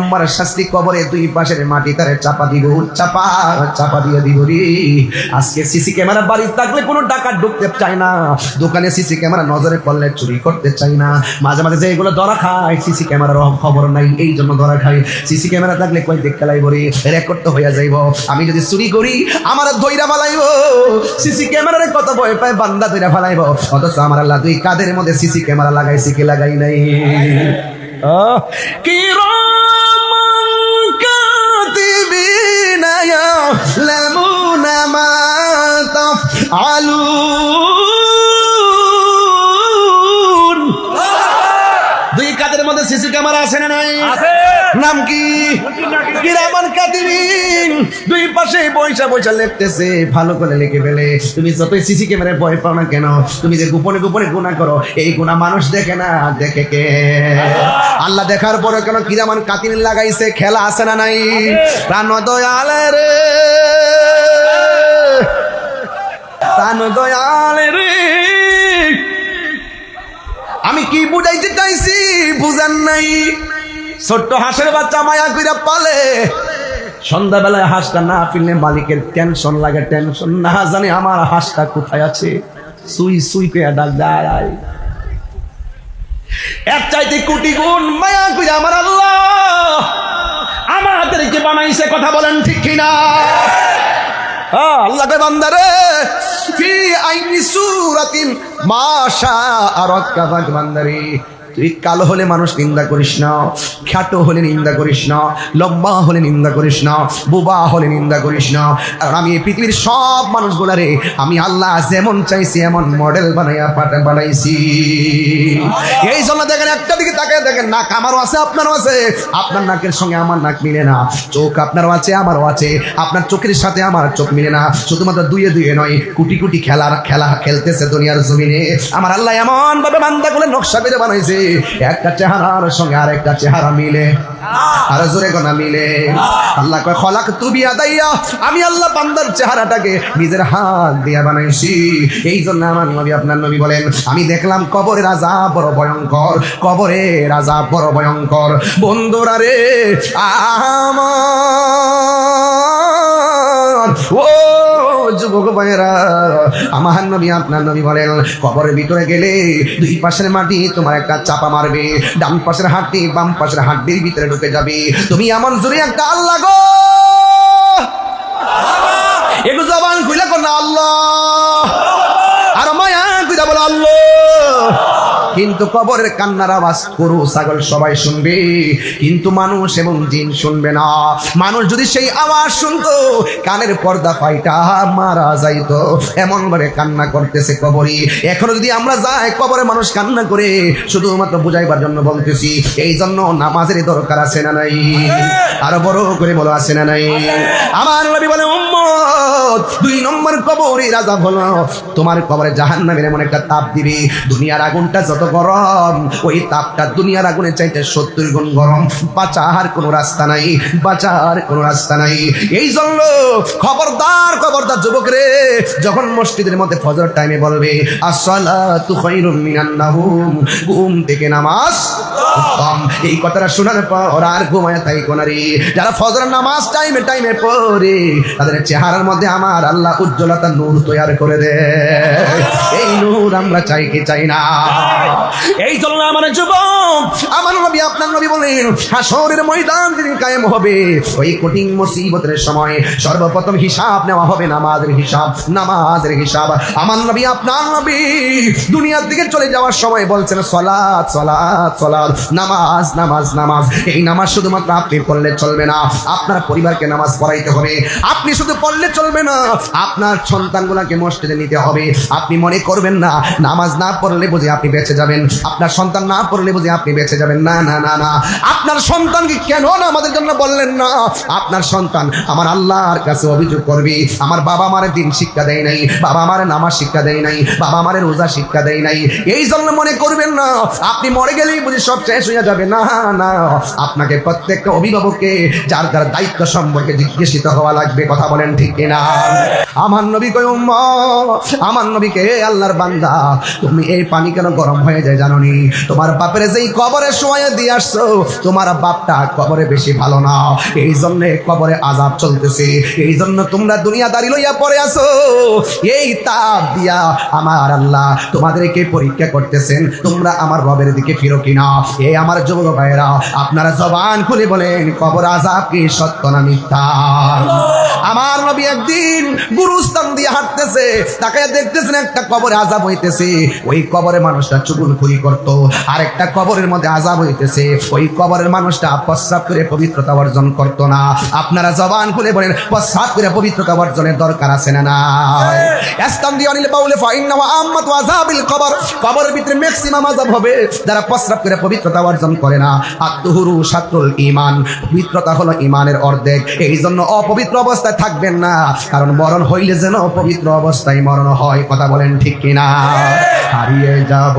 নম্বর শাস্তি, কবরে দুই পাশের মাটি তারে চাপা দিব, চাপা দিয়ে দিব রে। আজকে সিসি ক্যামেরা বাড়ি থাকলে কোনো ডাকাত ঢুকতে চায় না, দোকানে সিসি ক্যামেরা নজরে পড়লে চুরি করতে চাই না। মাঝে মাঝে যে এগুলো ধরা খায় সিসি ক্যামেরার খবর নাই, এই জন্য ধরা খাই। সিসি ক্যামেরা থাকলে কই দেখতে লাইব রে, রেকর্ড তো হইয়া যাইব। আমি যদি চুরি করি আমার ধইরা ফালাইব, সিসি ক্যামেরারে কত ভয় পায় বান্দা ধইরা ফালাইব। অথচ আমার আল্লাহ দুই কাদের মধ্যে সিসি ক্যামেরা লাগাইছি কি লাগাই নাই। কিরামান কাতিবিনা ইয়ালামুনা মা তাফআলুন। দুই কাদের মধ্যে সিসি ক্যামেরা আছে না নাই? আছে। নাম কি? কিরামান কাতিবিন। দুই পাশে পয়সা পয়সা লিখতেছে, ভালো করে লিখে ফেলে। তুমি যতই সিসি ক্যামেরায় ভয় পাও না কেন, তুমি যে গোপনে গোপনে গুনাহ করো, এই গুনাহ মানুষ দেখে না, দেখে কে? আল্লাহ দেখার পরে কেন কিরামান কাতিবিন লাগাইছে? খেলা আছে না নাই? প্রাণ দয়ালে রে, প্রাণ দয়ালে রে, আমি কি বুঝাইতে চাইছি বুঝান নাই? ছোট্ট হাঁসের বাচ্চা মায়া কইরা পালে, সন্ধ্যাবেলায় হাঁসটা না ফিরলে মালিকের টেনশন লাগে, টেনশন না জানে আমার হাঁসটা কোথায় আছে, সুই সুই করে ডাক দেয়। এর চাইতে কোটি গুণ মায়া কইরা আমার আল্লাহ আমাদেরকে বানাইছে। কথা বলেন ঠিক কিনা? আল্লাহ কে বান্দারে ফি আইনি সূরাতিন মা শাআ রাক্কাবাক। বান্দারে তুই কালো হলে মানুষ নিন্দা করিস না, খ্যাটো হলে নিন্দা করিস না, লম্বা হলে নিন্দা করিস না, বোবা হলে নিন্দা করিস না। আর আমি এই পৃথিবীর সব মানুষগুলারে আমি আল্লাহ যেমন চাইছি এমন মডেল বানাইছি। এই জন্য দেখেন, একটা দিকে তাকায় দেখেন, নাক আমারও আছে আপনারও আছে, আপনার নাকের সঙ্গে আমার নাক মিলে না, চোখ আপনারও আছে আমারও আছে, আপনার চোখের সাথে আমার চোখ মিলে না। শুধুমাত্র দুয়ে দুয়ে নয়, কোটি কোটি খেলা খেলতেছে দুনিয়ার জমিনে। আমার আল্লাহ এমন ভাবে বান্দাগুলো নকশা করে বানাইছে, একটা চেহারার সঙ্গে আরেকটা চেহারা মিলে, আর জোরে কোনা মিলে। আল্লাহ কয় খলাকতু বিয়াদাইয়া, আমি আল্লাহ বান্দার চেহারাটাকে নিজের হাত দিয়ে বানাইছি। এই জন্য আমার নবী আপনার নবী বলেন, আমি দেখলাম কবরের আযাব বড় ভয়ঙ্কর, কবরের আযাব বড় ভয়ঙ্কর। বন্ধুরা রে আমার, ও যুবক ভাইরা, আমার নবী আপনার নবী বলেন, কবরের ভিতরে গেলে দুই পাশের মাটি তোমার একটা চাপা মারবে, ডান পাশের হাড্ডি বাম পাশের হাড্ডির ভিতরে ঢুকে যাবে। তুমি এমন জোরে একটা আল্লাহ গো, একটু জবান খুলে কর না আল্লাহ, আর মায়া কইরা বলো আল্লাহ। কিন্তু কবরের কান্নার আওয়াজ গরু ছাগল সবাই শুনবে, কিন্তু মানুষ এবং জিন শুনবে না। মানুষ যদি সেই আওয়াজ শুনতো, কানের পর্দা ফাইটা মারা যাইতো, এমন ভাবে কান্না করতেছে কবরে। এখনো যদি আমরা যাই কবরে মানুষ কান্না করে, শুধুমাত্র বুঝাইবার জন্য বলতেছি। এই জন্য নামাজের দরকার আছে না নাই? আরো বড় করে বলো আছে না নাই? আমার নবী বলে, উম্মত দুই নম্বর কবরের আযাব হলো তোমার কবরে জাহান্নামের এমন একটা তাপ দিবে, দুনিয়ার আগুনটা যত গরম, ওই তাপটা দুনিয়ার আগুনের চাইতে 70 গুণ গরম। বাঁচার কোনো রাস্তা নাই, বাঁচার কোনো রাস্তা নাই। এই জন্য খবরদার খবরদার যুবক রে, যখন মসজিদের মধ্যে ফজর টাইমে বলবে আসসালাতু খায়রুম মিনান নাওম, ঘুম থেকে নামাজ উত্তম, এই কথাটা শোনার পর আর ঘুমায় তাই কোনারি। যারা ফজর নামাজ টাইমে টাইমে পড়ে, তাদের চেহারার মধ্যে আমার আল্লাহ উজ্জ্বলতা নূর তৈরি করে দেয়। এই নূর আমরা চাই কি চাই না? এই জন্য আমার যুবক, আমার নবী আপনার নবী বলেন, হাসরের ময়দান যেদিন কায়েম হবে, ওই কঠিন মুসিবতের সময় সর্বপ্রথম হিসাব নেওয়া হবে নামাজের হিসাব, নামাজের হিসাব। আমার নবী আপনার নবী দুনিয়ার দিকে চলে যাওয়ার সময় বলছেন সালাত সালাত সালাত, নামাজ নামাজ নামাজ। এই নামাজ শুধুমাত্র আপনি পড়লে চলবে না, আপনার পরিবারকে নামাজ পড়াইতে হবে। আপনি শুধু পড়লে চলবে না, আপনার সন্তানগুলোকে মসজিদে নিতে হবে। আপনি মনে করবেন না নামাজ না পড়লে বুঝি আপনি বেঁচে যাবেন, আপনার সন্তান না পড়লে বুঝি আপনি বেঁচে যাবেন। না না না না, আপনার সন্তানকে কেন নামাজের জন্য বললেন না? আপনার সন্তান আমার আল্লাহর কাছে অভিযোগ করবে, আমার বাবা মারে দিন শিক্ষা দেয় নাই, বাবা মারে নামাজ শিক্ষা দেয় নাই, বাবা মারে রোজা শিক্ষা দেয় নাই। এই জন্য মনে করবেন না আপনি মরে গেলেই বুঝি সব শেষ হয়ে যাবে। না না, আপনাকে প্রত্যেকটা অভিভাবককে যার যার দায়িত্ব সম্পর্কে জিজ্ঞাসিত হওয়া লাগবে। কথা বলেন বলেন ঠিক কিনা? আমার নবী কই উম্মত, আমার নবীকে আল্লাহর বান্দা, তুমি এই পানি কেন গরম হয়ে যায় জানো নি? তোমার বাপের যেই কবরে শোয়া দিয়ে আসছো, তোমার বাপটা কবরে বেশি ভালো না, এই জন্য কবরে আযাব চলতেছে, এই জন্য তোমরা দুনিয়াদারি লইয়া পড়ে আছো। এই তাপ দিয়া আমার আল্লাহ তোমাদেরকে পরীক্ষা করতেছেন, তোমরা আমার রবের দিকে ফিরো কিনা। এই আমার যুবক ভাইরা, আপনারা জবান খুলে বলেন, কবর আযাব কি সত্য না মিথ্যা? আমার নবী একদিন গুরুস্থান দিয়ে হাঁটতেছে, তাকায় দেখতেছেন একটা কবরে আযাব হইতেছে। ওই কবরে মানুষটা চুগলখড়ি করত, আর একটা কবরের মধ্যে আযাব হইতেছে। ওই কবরের মানুষটা প্রস্রাব করে পবিত্রতা অর্জন করত না। আপনারা জবান খুলে বলেন, প্রস্রাব করে পবিত্রতা অর্জনের দরকার আছে না নাই? ইসলাম দিয়ে অনিল বাউলে ফাইন্না ওয়া আম্মাতু আযাবিল কবর, কবরের ভিতরে ম্যাক্সিমাম আযাব হবে যারা প্রস্রাব করে পবিত্রতা অর্জন করে না। আত-তুহুরু শাতরুল ঈমান, পবিত্রতা হলো ঈমানের অর্ধেক। এই জন্য অপবিত্র অবস্থায় থাকবেন না, কারণ মরণ হইলে যেন পবিত্র অবস্থায় মরণ হয়। কথা বলেন ঠিক কিনা? হারিয়ে যাব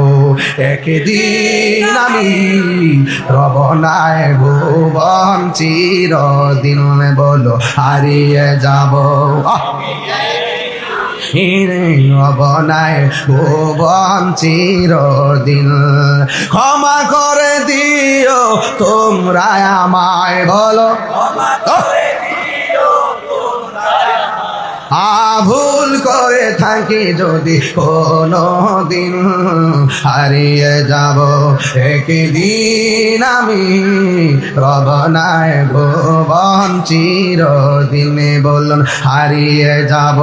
একদিন আমি, রব নাই ভুবন চিরদিন, বলো হারিয়ে যাব অবনায় ভুবন চিরদিন। ক্ষমা করে দিও তোমরা আমায়, বলো ভুল করে থাকি যদি কোনো দিন, হারিয়ে যাব একদিন আমি, রব নাই ভুবন চিরদিনে, বলুন হারিয়ে যাব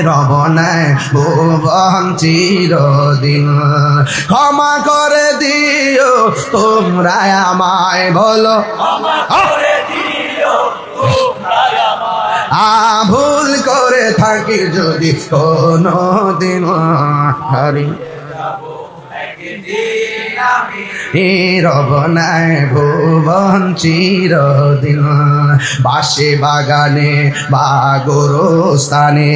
রব নাই ভুবন চিরদিন। ক্ষমা করে দিও তোমরা আমায়, বলো ভুল করে থাকি যদি কোনো দিন, রব নাই ভুবন চিরদিন। বাসে বাগানে বা গোরস্থানে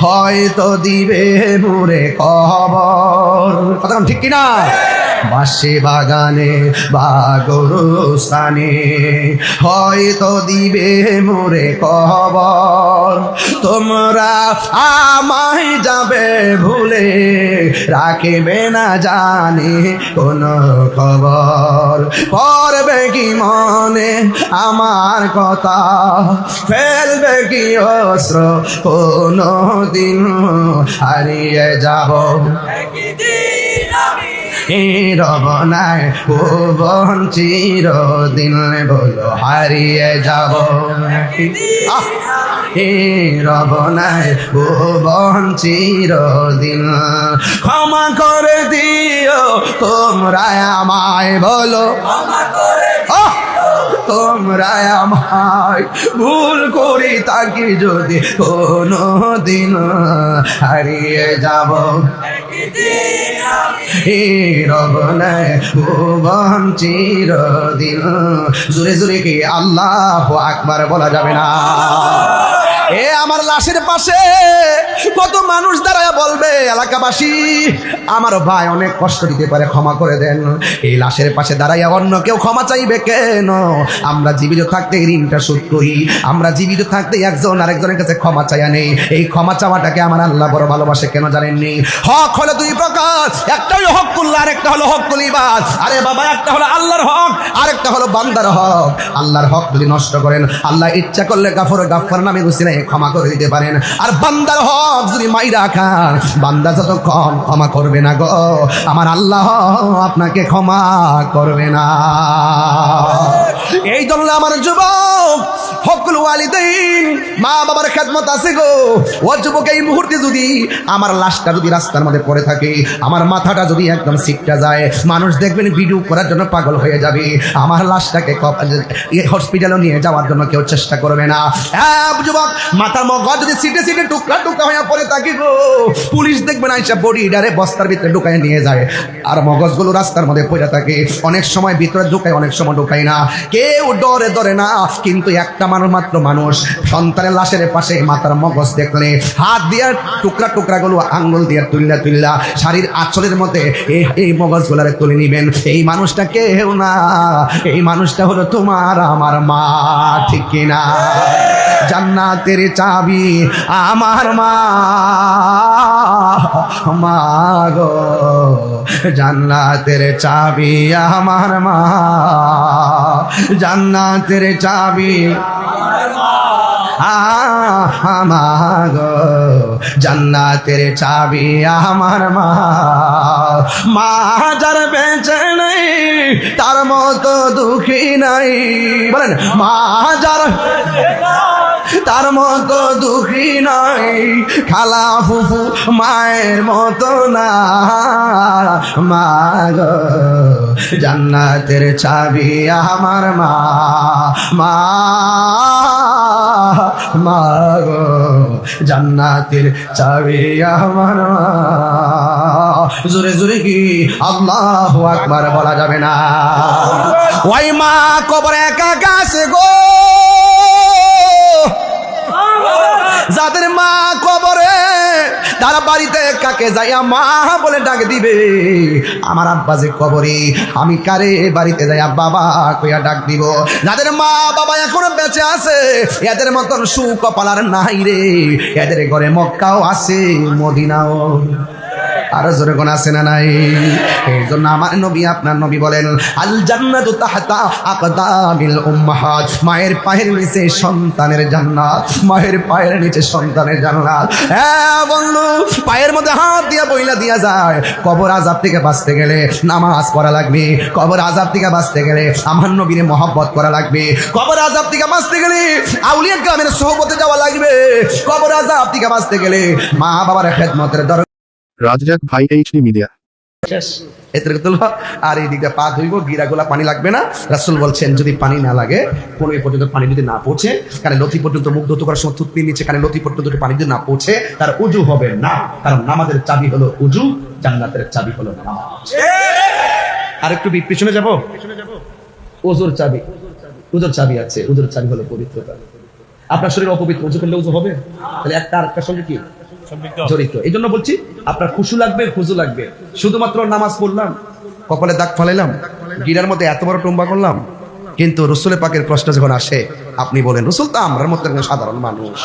হয়তো দিবে মোরে কবর। কথা ঠিক কিনা? বাসে বাগানে বা গোরস্থানে হয়তো দিবে মোরে কবর। তোমরা আমায় যাবে ভুলে, রাখবে না জানি কোন খবর। পড়বে কি মনে আমার কথা, ফেলবে কি অস্ত্র কোনো দিন, হারিয়ে যাব রব নাই ভুবন চিরদিন, বলো হারিয়ে যাব রব নাই ভুবন চিরদিন। ক্ষমা করে দিও তোমরা আমায়, বলো তোমরা আমায়, ভুল করি তাকে যদি কোনো দিন, হারিয়ে যাব রব নাই ভুবন চিরদিন। জোরে জোরে কি আল্লাহু আকবার বলা যাবে না? এ আমার লাশের পাশে কত মানুষ দাঁড়ায় বলবে, এলাকাবাসী আমার ভাই অনেক কষ্ট দিতে পারে, ক্ষমা করে দেন। এই লাশের পাশে দাঁড়াইয়া অন্য কেউ ক্ষমা চাইবে কেন? আমরা জীবিত থাকতে ঋণটা শোধ করি, আমরা জীবিত থাকতে একজন আরেকজনের কাছে ক্ষমা চাইয়া নেই। এই ক্ষমা চাওয়াটাকে আমার আল্লাহ বড় ভালোবাসে কেন জানেননি? হক হলো দুই প্রকার, একটা হলো হকুল্লাহ, আরেকটা হলো হকুল ইবাদ। আরে বাবা, একটা হলো আল্লাহর হক, আরেকটা হলো বান্দার হক। আল্লাহর হক যদি নষ্ট করেন, আল্লাহ ইচ্ছা করলে গাফর নামে গুছিয়ে ক্ষমা করে দিতে পারেন। আর বান্দার হক যদি মাইরা খান, বান্দা যতক্ষণ ক্ষমা করবে না গো, আমার আল্লাহ আপনাকে ক্ষমা করবে না। এই জন্য আমার যুবক, হকুল ওয়ালিদাইন, মা বাবার খেদমত আছে গো। ও যুবক, এই মুহূর্তে যদি আমার লাশটা যদি রাস্তার মধ্যে পড়ে থাকে, আমার মাথাটা যদি একদম সিটটা যায়, মানুষ দেখবেন ভিডিও করার জন্য পাগল হয়ে যাবে। আমার লাশটাকে হসপিটালে নিয়ে যাওয়ার জন্য কেউ চেষ্টা করবে না। যুবক, মাথার মগজ যদি সিটে সিটে টুকরা টুকরা হয়ে পড়ে থাকে গো, পুলিশ দেখবে না, এসব বডি ডারে বস্তার ভিতরে ঢুকায় নিয়ে যায়। আর মগজগুলো রাস্তার মধ্যে পড়ে থাকে, অনেক সময় ভিতরে ঢুকায়, অনেক সময় ঢুকায় না। কেউ ডরে না, কিন্তু একটা মানুষ মাত্র মানুষ সন্তানের লাশের পাশে মাথার মগজ দেখলে হাত দিয়ে টুকরা টুকরা গুলো আঙ্গুল দিয়ে তুল্লা তুল্লা শাড়ির আঁচলের মধ্যে এই মগজ গুলারে তুলে নিবেন। এই মানুষটা কেউ না, এই মানুষটা হলো তোমার আমার মা, ঠিক কিনা? জান্নাতের চাবি আমার মা, মা গো জান্নাতের চাবি আমার মা, জান্নাতের চাবি আমার গো জান্নাতের চাবি আমার মা। মা যার বেঁচে নেই তার মতো দুঃখী নাই, বলেন মা যার তার মতো দুঃখী নাই, খালা ফুফু মায়ের মতো না, মা গো জান্নাতের চাবি আমার মা, মা মা গো জান্নাতের চাবি আমার মা। জোরে জোরে কি আল্লাহু আকবার বলা যাবে না? ওই মা কবরে একা একা আছে গো, যাদের মা কবরে তারা বাড়িতে কাকে যাইয়া মা বলে ডাক দিবে। আমার আব্বা যে কবরে, আমি কারে বাড়িতে যাইয়া বাবা কইয়া ডাক দিব? যাদের মা বাবা এখনো বেঁচে আছে এদের মতন সুকপাল আর নাই রে, এদের ঘরে মক্কাও আছে মদিনাও আরো জোরে কোন আছে না নাই? এই জন্য আমার নবী আপনার নবী বলেন আল জান্নাতু তাহতা আকদামিল উম্মাহাত, মায়ের পায়ের নিচে সন্তানের জান্নাত, মায়ের পায়ের নিচে সন্তানের জান্নাত। হ্যাঁ বন্ধু, পায়ের মধ্যে হাত দিয়া বইলা দিয়া যায়। কবর আযাব থেকে বাঁচতে গেলে নামাজ পড়া লাগবে, কবর আযাব থেকে বাঁচতে গেলে আমার নবীর মহব্বত করা লাগবে, কবর আযাব থেকে বাঁচতে গেলে আউলিয়া গ্রামের সোহবতে যাওয়া লাগবে, কবর আযাব থেকে বাঁচতে গেলে মা বাবার খেদমতের দরকার। রাজ্জাক ভাই এইচডি মিডিয়া। আর এই দিকটা পা ধুইব, গিরাগুলা পানি লাগবে না। রাসূল বলছেন যদি পানি না লাগে, কোনো পর্যন্ত পানি যদি না পৌঁছে, কারণ লতি পর্যন্ত মুখ ধুতে করার সময় থুতনির নিচে কারণ লতি পর্যন্ত পানি যদি না পৌঁছে তার উজু হবে না, কারণ নামাজের চাবি হলো উজু, জান্নাতের চাবি হলো নামাজ। আর একটু পিছনে যাব, ওজুর চাবি, উজুর চাবি আছে, উজুর চাবি হলো পবিত্রতা। আপনার শরীর অপবিত্র, উজু করলে উজু হবে? তাহলে একটা আরেকটার সঙ্গে কি জড়িত। এই জন্য বলছি আপনার খুশু লাগবে, খুজু লাগবে। শুধুমাত্র নামাজ পড়লাম, কপালে দাগ ফালাইলাম, গিরার মধ্যে এত বড় টুম্বা করলাম, কিন্তু রসুলের পাকের প্রশ্ন যখন আসে আপনি বলেন রসুল তো আমরার মতো একজন সাধারণ মানুষ,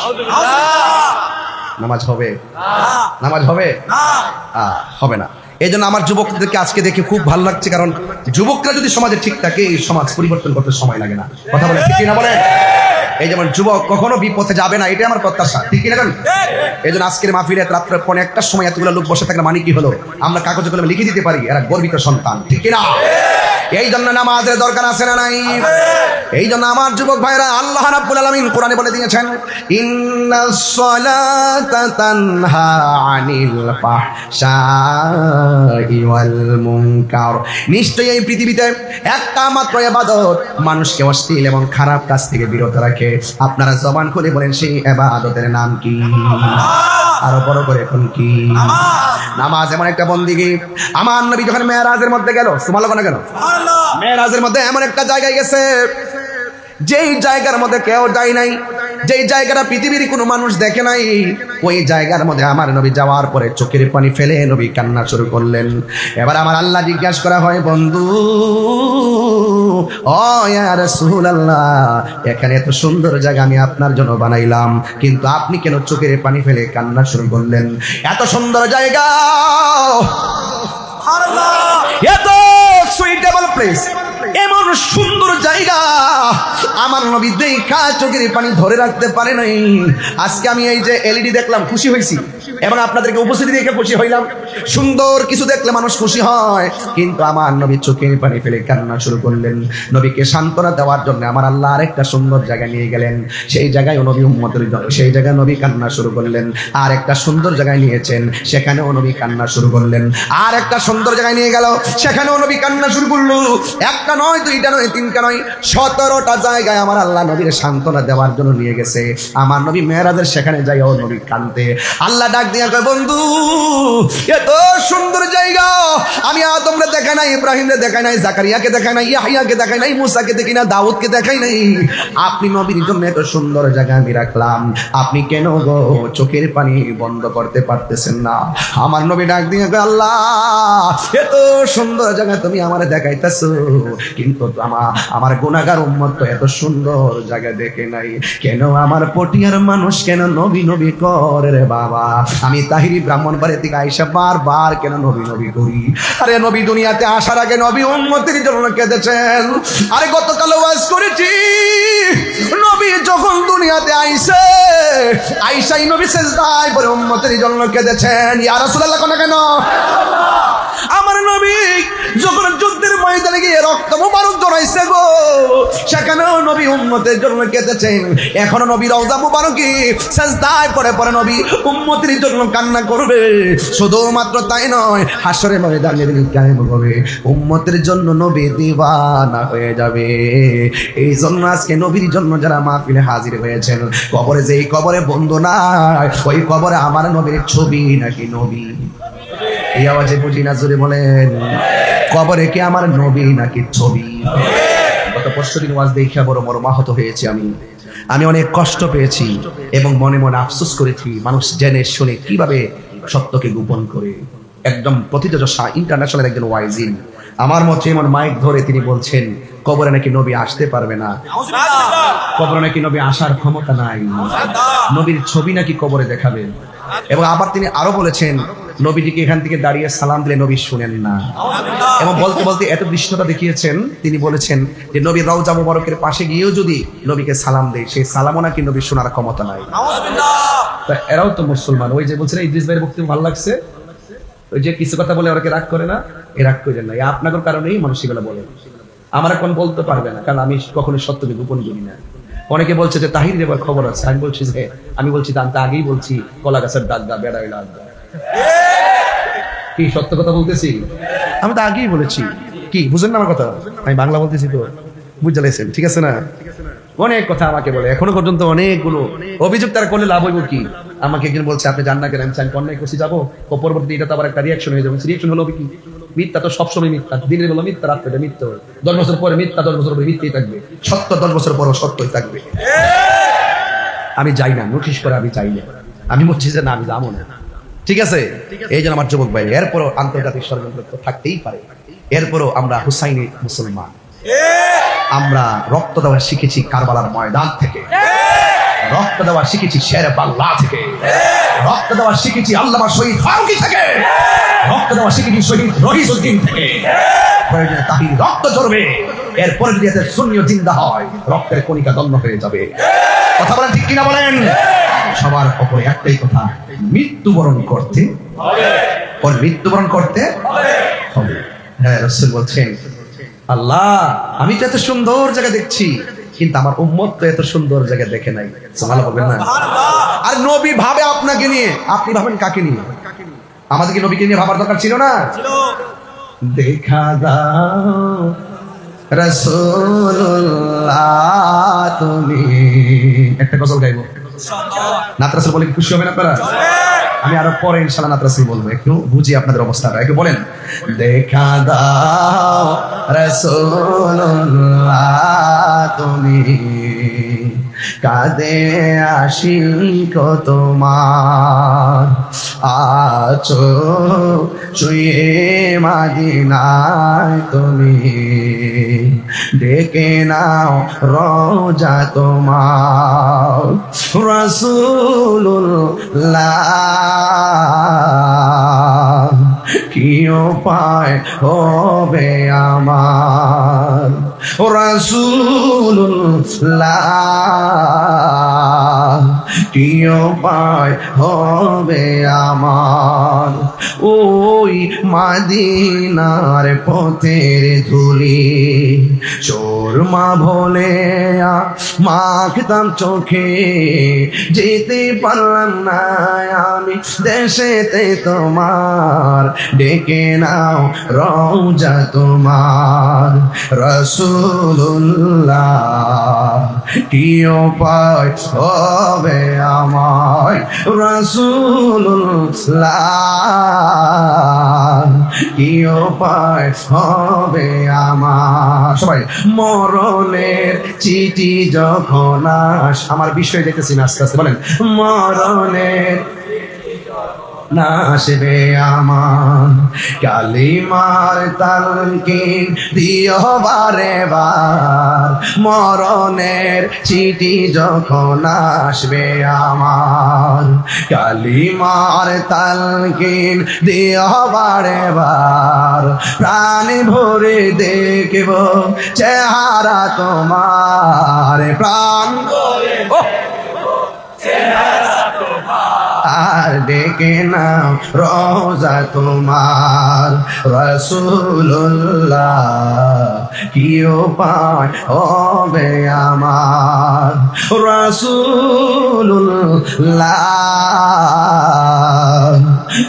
নামাজ হবে? নামাজ হবে? হবে না। এই জন্য আমার যুবকদেরকে আজকে দেখে খুব ভালো লাগছে, কারণ যুবকরা যদি সমাজে ঠিক থাকে এই সমাজ পরিবর্তন করতে সময় লাগে না। কথা বলে ঠিক না বলেন? এই যেমন যুবক কখনো বিপথে যাবে না, এটাই আমার প্রত্যাশা, ঠিক কিনা? এই জন্য আজকের মাহফিলে রাত্রে পৌনে 1টার সময় এতগুলো লোক বসে থাকলে মানে কি হলো? আমরা কাগজে কলমে লিখে দিতে পারি এরা গর্বিত সন্তান, ঠিক কিনা? এই জন্য নামাজের দরকার আছে না নাই? এই জন্য আমার যুবক ভাইরা আল্লাহ রাব্বুল আলামিন কোরআনে বলে দিয়েছেন ইন্নাস সালাতা তানহা আনিল ফাহশাই ওয়াল মুনকার, নিশ্চয়ই এই পৃথিবীতে একটা মাত্র ইবাদত মানুষকে অশ্লীল এবং খারাপ কাজ থেকে বিরত রাখে। আপনারা জবান খুলে বলেন সেই ইবাদতের নাম কি? আরো বড় করে এখন কি? নামাজ এমন একটা বন্দিগি। আমার নবী যখন মেরাজের মধ্যে গেল, সুবহানাল্লাহ না কেন? মেরাজের মধ্যে এমন একটা জায়গায় গেছে যেই জায়গার মধ্যে কেউ যায় নাই, যেই জায়গাটা পৃথিবীর কোনো মানুষ দেখে নাই, ওই জায়গার মধ্যে আমার নবী যাওয়ার পরে চোখের পানি ফেলে নবী কান্না শুরু করলেন। এবার আমার আল্লাহ জিজ্ঞাসা করা হয়, বন্ধু ও ইয়া রাসূলুল্লাহ, এখানে এত সুন্দর জায়গা আমি আপনার জন্য বানাইলাম, কিন্তু আপনি কেন চোখের পানি ফেলে কান্না শুরু করলেন? এত সুন্দর জায়গা, এত সুইটেবল প্লেস, এমন সুন্দর জায়গা আমার নবী দেখা চোখের পানি ধরে রাখতে পারে নাই। আজকে আমি এই যে এলইডি দেখলাম খুশি হয়েছি, এবং আপনাদেরকে উপস্থিতি দেখে খুশি হইলাম। সুন্দর কিছু দেখলে মানুষ খুশি হয়, কিন্তু আমার নবী চোখের পানি ফেলে কান্না শুরু করলেন। নবীকে সান্ত্বনা দেওয়ার জন্য আমার আল্লাহ আরেকটা সুন্দর জায়গায় নিয়ে গেলেন, সেই জায়গায় নবী উম্মতের জন্য, সেই জায়গায় নবী কান্না শুরু করলেন। আর একটা সুন্দর জায়গায় নিয়েছেন, সেখানেও নবী কান্না শুরু করলেন। আর একটা সুন্দর জায়গায় নিয়ে গেল, সেখানেও নবী কান্না শুরু করলো। একটা একটা নয়, দুইটা নয়, তিনটা নয়, 17টা জায়গায় আমার আল্লাহ নবীর সান্ত্বনা দেওয়ার জন্য নিয়ে গেছে। আমার নবী মেরাজের সেখানে যাই ও নবী কাঁদতে, আল্লাহ ডাক দিয়া কয়, বন্ধু এত সুন্দর জায়গা আমি আদমরে দেখাই নাই, ইব্রাহিমরে দেখাই নাই, জাকারিয়াকে দেখাই নাই, ইয়াহইয়াকে দেখাই নাই, মুসাকে দেখি না, দাউদকে দেখাই নাই, আপনি নবীর জন্য এত সুন্দর জায়গা আমি রাখলাম, আপনি কেন গো চোখের পানি বন্ধ করতে পারতেছেন না? আমার নবী ডাক দিয়ে কয়, আল্লাহ এত সুন্দর জায়গা তুমি আমারে দেখাইতেছো, কিন্তু আমার গুনাহগার উম্মত তো এত সুন্দর জায়গা দেখে নাই, কেন আমার পটিয়ার মানুষ কেন নবী নবী করে রে বাবা? আমি তাহিরি ব্রাহ্মণবাড়ি থেকে আইসা বারবার কেন নবী নবী করি? আরে নবী দুনিয়াতে আসার আগে নবী উম্মতের জন্য কেঁদেছেন। আরে গতকাল ওয়াজ করেছি, নবী যখন দুনিয়াতে আইসাই নবী সেজদায় পড়ে উম্মতের জন্য কেঁদেছেন। ইয়া রাসূলুল্লাহ কোন কেন? আমার নবী যখন যুদ্ধের ময়দানে গিয়ে রক্ত মুবারক জড়াইছে গো, সেখানেও নবী উম্মতের জন্য কেঁদেছেন। এখনো নবী রওজা মুবারকে সেজদায় পড়ে পড়ে নবী উম্মতের জন্য কান্না করবে। শুধুমাত্র তাই নয়, হাসরের ময়দানে যেদিন কায়েম হবে উম্মতের জন্য নবী দিওয়ানা হয়ে যাবে। এই জন্য আজকে নবীর জন্য যারা মাহফিলে হাজির হয়েছেন, কবরে যেই কবরে বন্ধু নাই, ওই কবরে আমার নবীর ছবি নাকি নবী? এই আওয়াজে বুঝি না, জোরে বলেন, কবরে কি আমার নবী নাকি ছবি? গত পরশুদিন ওয়াজ দেখে বড় মর্মাহত হয়েছি আমি অনেক কষ্ট পেয়েছি এবং মনে মনে আফসোস করেছি, মানুষ জেনে শুনে কিভাবে সত্যকে গোপন করে। একদম প্রথিতযশা ইন্টারন্যাশনাল একজন ওয়াইজিন আমার মতে এমন মাইক ধরে তিনি বলছেন কবরে নাকি নবী আসতে পারবে না, কবরে নাকি নবী আসার ক্ষমতা নাই, নবীর ছবি নাকি কবরে দেখাবেন। এবং আবার তিনি আরো বলেছেন নবীজিকে এখান থেকে দাঁড়িয়ে সালাম দিলে নবী শুনেন না। এবং বলতে বলতে এত দৃশ্যতা দেখিয়েছেন, তিনি বলেছেন যে নবীর রওজা মুবারকের পাশে গিয়েও যদি নবীকে সালাম দেয়, সেই সালামও নাকি নবী শোনার ক্ষমতা নাই। এরাও তো মুসলমান। ওই যে বলছেন ইদ্রিস ভাইয়ের বক্তব্য ভালো লাগছে, ওই যে কিছু কথা বলে ওরাকে রাগ করে না, এ রাগ করে না, আপনাদের কারণেই মানুষ এগুলো বলে। আমার এখন বলতে পারবে না, কারণ আমি কখনো সত্যকে গোপন করি না। অনেকে বলছে যে তাহির এবার খবর আছে, আমি বলছি যে আমি তো আগেই বলছি কলা গাছের ডাক দা বেড়া হইল আড্ডা। কি সত্য কথা বলতেছি? আমি তো আগেই বলেছি। কি বুঝেন না আমার কথা? আমি বাংলা বলতেছি তো, বুঝতে লাইছেন, ঠিক আছে না? অনেক কথা আমাকে বলে, এখনো পর্যন্ত অনেকগুলো অভিযোগ তারা করলে লাভ হইব কি? আমাকে একজন বলছে আপনি জান না কেন? আমি চাই অন্যায় করছি যাবো, পরবর্তী এটা তো আবার একটা রিয়াকশন হয়ে যাবে। রিয়াকশন হলো কি? মিথ্যা তো সবসময় মিথ্যা, দিনের বেলা মিথ্যা, রাত্রে মিথ্যা, 10 বছর পরে মিথ্যা, 10 বছর পরে মিথ্যাই থাকবে, সত্য 10 বছর পরও সত্যই থাকবে। আমি যাই না, নোটিশ করে আমি যাই না, আমি বলছি যে না আমি যাবো না, ঠিক আছে? এই জন্য আমার যুবক ভাই, এরপরও আন্তর্জাতিক ষড়যন্ত্র তো থাকতেই পারে, এরপরও আমরা হুসাইনি মুসলমান, আমরা রক্ত দেওয়া শিখেছি কারবালার ময়দান থেকে, রক্ত দেওয়া শিখেছি শেরে বাংলা থেকে, রক্ত দেওয়া শিখেছি আল্লামা শহীদ ফারুকী থেকে, রক্ত দেওয়া শিখেছি শহীদ রহিসউদ্দিন থেকে। প্রয়োজনে তাহির রক্ত ঝরবে, এরপরে যদি এদের শূন্য জিন্দা হয় রক্তের কণিকা দগ্ধ হয়ে যাবে। কথা বলেন ঠিক কিনা বলেন? সবার উপরে একটাই কথা, মৃত্যুবরণ করতে হবে, ওর মৃত্যুবরণ করতে হবে। হ্যাঁ, রাসূল বলছেন আল্লাহ আমি তো এত সুন্দর জায়গা দেখছি, কিন্তু আমার উম্মত তো এত সুন্দর জায়গা দেখে নাই। সুবহানাল্লাহ বলবেন না? আর নবী ভাবে আপনাকে নিয়ে, আপনি ভাবেন কাকে নিয়ে? আমাদেরকে নবীকে নিয়ে ভাবার দরকার ছিল না? দেখা দাও রাসূলুল্লাহ তুমি। একটা গজল গাইবো, নাত রাসূল বলে কি খুশি হবেন আপনারা? আমি আরো পরে ইনশাআল্লাহ নাত রাসূল বলবো, একটু বুঝি আপনাদের অবস্থাটা, একটু বলেন। দেখা দাও রাসূলুল্লাহ তুমি, কাঁদে আশিক তোমার, আছো শুয়ে মদিনায় তুমি, ডেকে নাও রওজা তোমার, রাসূলুল্লাহ কি উপায় হবে আমার, রাসূলুল্লাহ কি উপায় হবে আমার ওই মাদিনার পথের ধুলি সুরমা ভোলে মাখতাম চোখে যেতে পারলাম না আমি দেশেতে তোমার ডেকে নাও রওজা তোমার রাসূলুল্লাহ কি উপায় হবে আমায় রাসূলুল্লাহ কি উপায় হবে আমার সবাই মরণের চিঠি যখন আমার বিষয় দেখতেছি না আস্তে আস্তে বলেন মরণের না আসবে আমার কালিমার তালকিন দিও বারে বার মরণের চিঠি যখন আসবে আমার কালিমার তালকিন দিও বারে বার প্রাণ ভরে দেখব চেহারা তোমার প্রাণ আর ডেকে নাও রওজা তোমার রাসূলুল্লাহ কি উপায় হবে আমার রাসূলুল্লাহ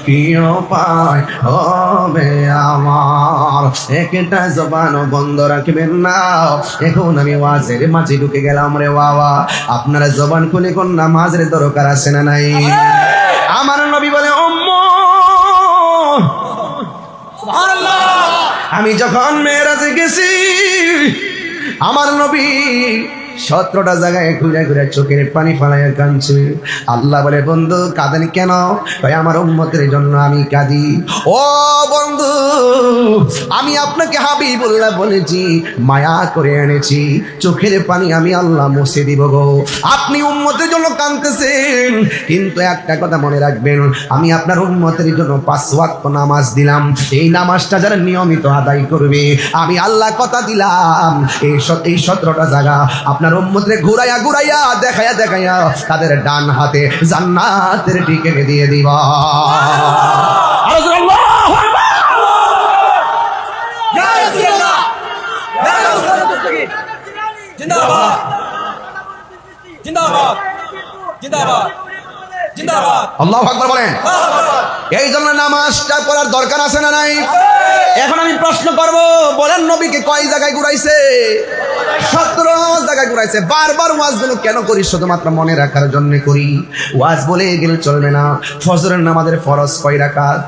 কি উপায় হবে আমার একটা জবান বন্ধ রাখবেন না এখন আমি ওয়াজের মাঝে ঢুকে গেলাম রে বাবা আপনারা জবান খুলে কোন নামাজের দরকার আছে না নাই আমার নবী বলে আমি যখন মেরাজে গেছি আমার নবী 17টা জায়গায় ঘুরে ঘুরে চোখের পানি ফালাইয়া কাঁদছে আল্লাহ বলে বন্ধু কাঁদেন কেন ভাই আমার উম্মতের জন্য আমি কাঁদি ও বন্ধু আমি আপনাকে হাবিবুল্লাহ বলেছি মায়া করে এনেছি চোখের পানি আমি আল্লাহ মুছে দিব গো আপনি উম্মতের জন্য কাঁদতেছেন কিন্তু একটা কথা মনে রাখবেন আমি আপনার উম্মতের জন্য 5 ওয়াক্ত নামাজ দিলাম এই নামাজটা যারা নিয়মিত আদায় করবে আমি আল্লাহ কথা দিলাম এই 17টা জায়গা আপনার উম্মতরে ঘুরাইয়া ঘুরাইয়া দেখাইয়া দেখাইয়া তাদের ডান হাতে জান্নাতের টিকিট দিয়ে দিবা আল্লাহু আকবার ইয়া রাসূলুল্লাহ ইয়া রাসূলুল্লাহ জিন্দাবাদ জিন্দাবাদ জিন্দাবাদ জিন্দাবাদ আল্লাহু আকবার বলেন এই জন্য নামাজটা পড়ার দরকার আছে না নাই এখন আমি প্রশ্ন করব বলেন নবীকে কয় জায়গায় ঘুরাইছে 17 জায়গায় ঘুরাইছে বারবার ওয়াজগুলো কেন করি শুধুমাত্র মনে রাখার জন্য করি ওয়াজ বলে গেলে চলবে না ফজরের নামাজের ফরজ কয় রাকাত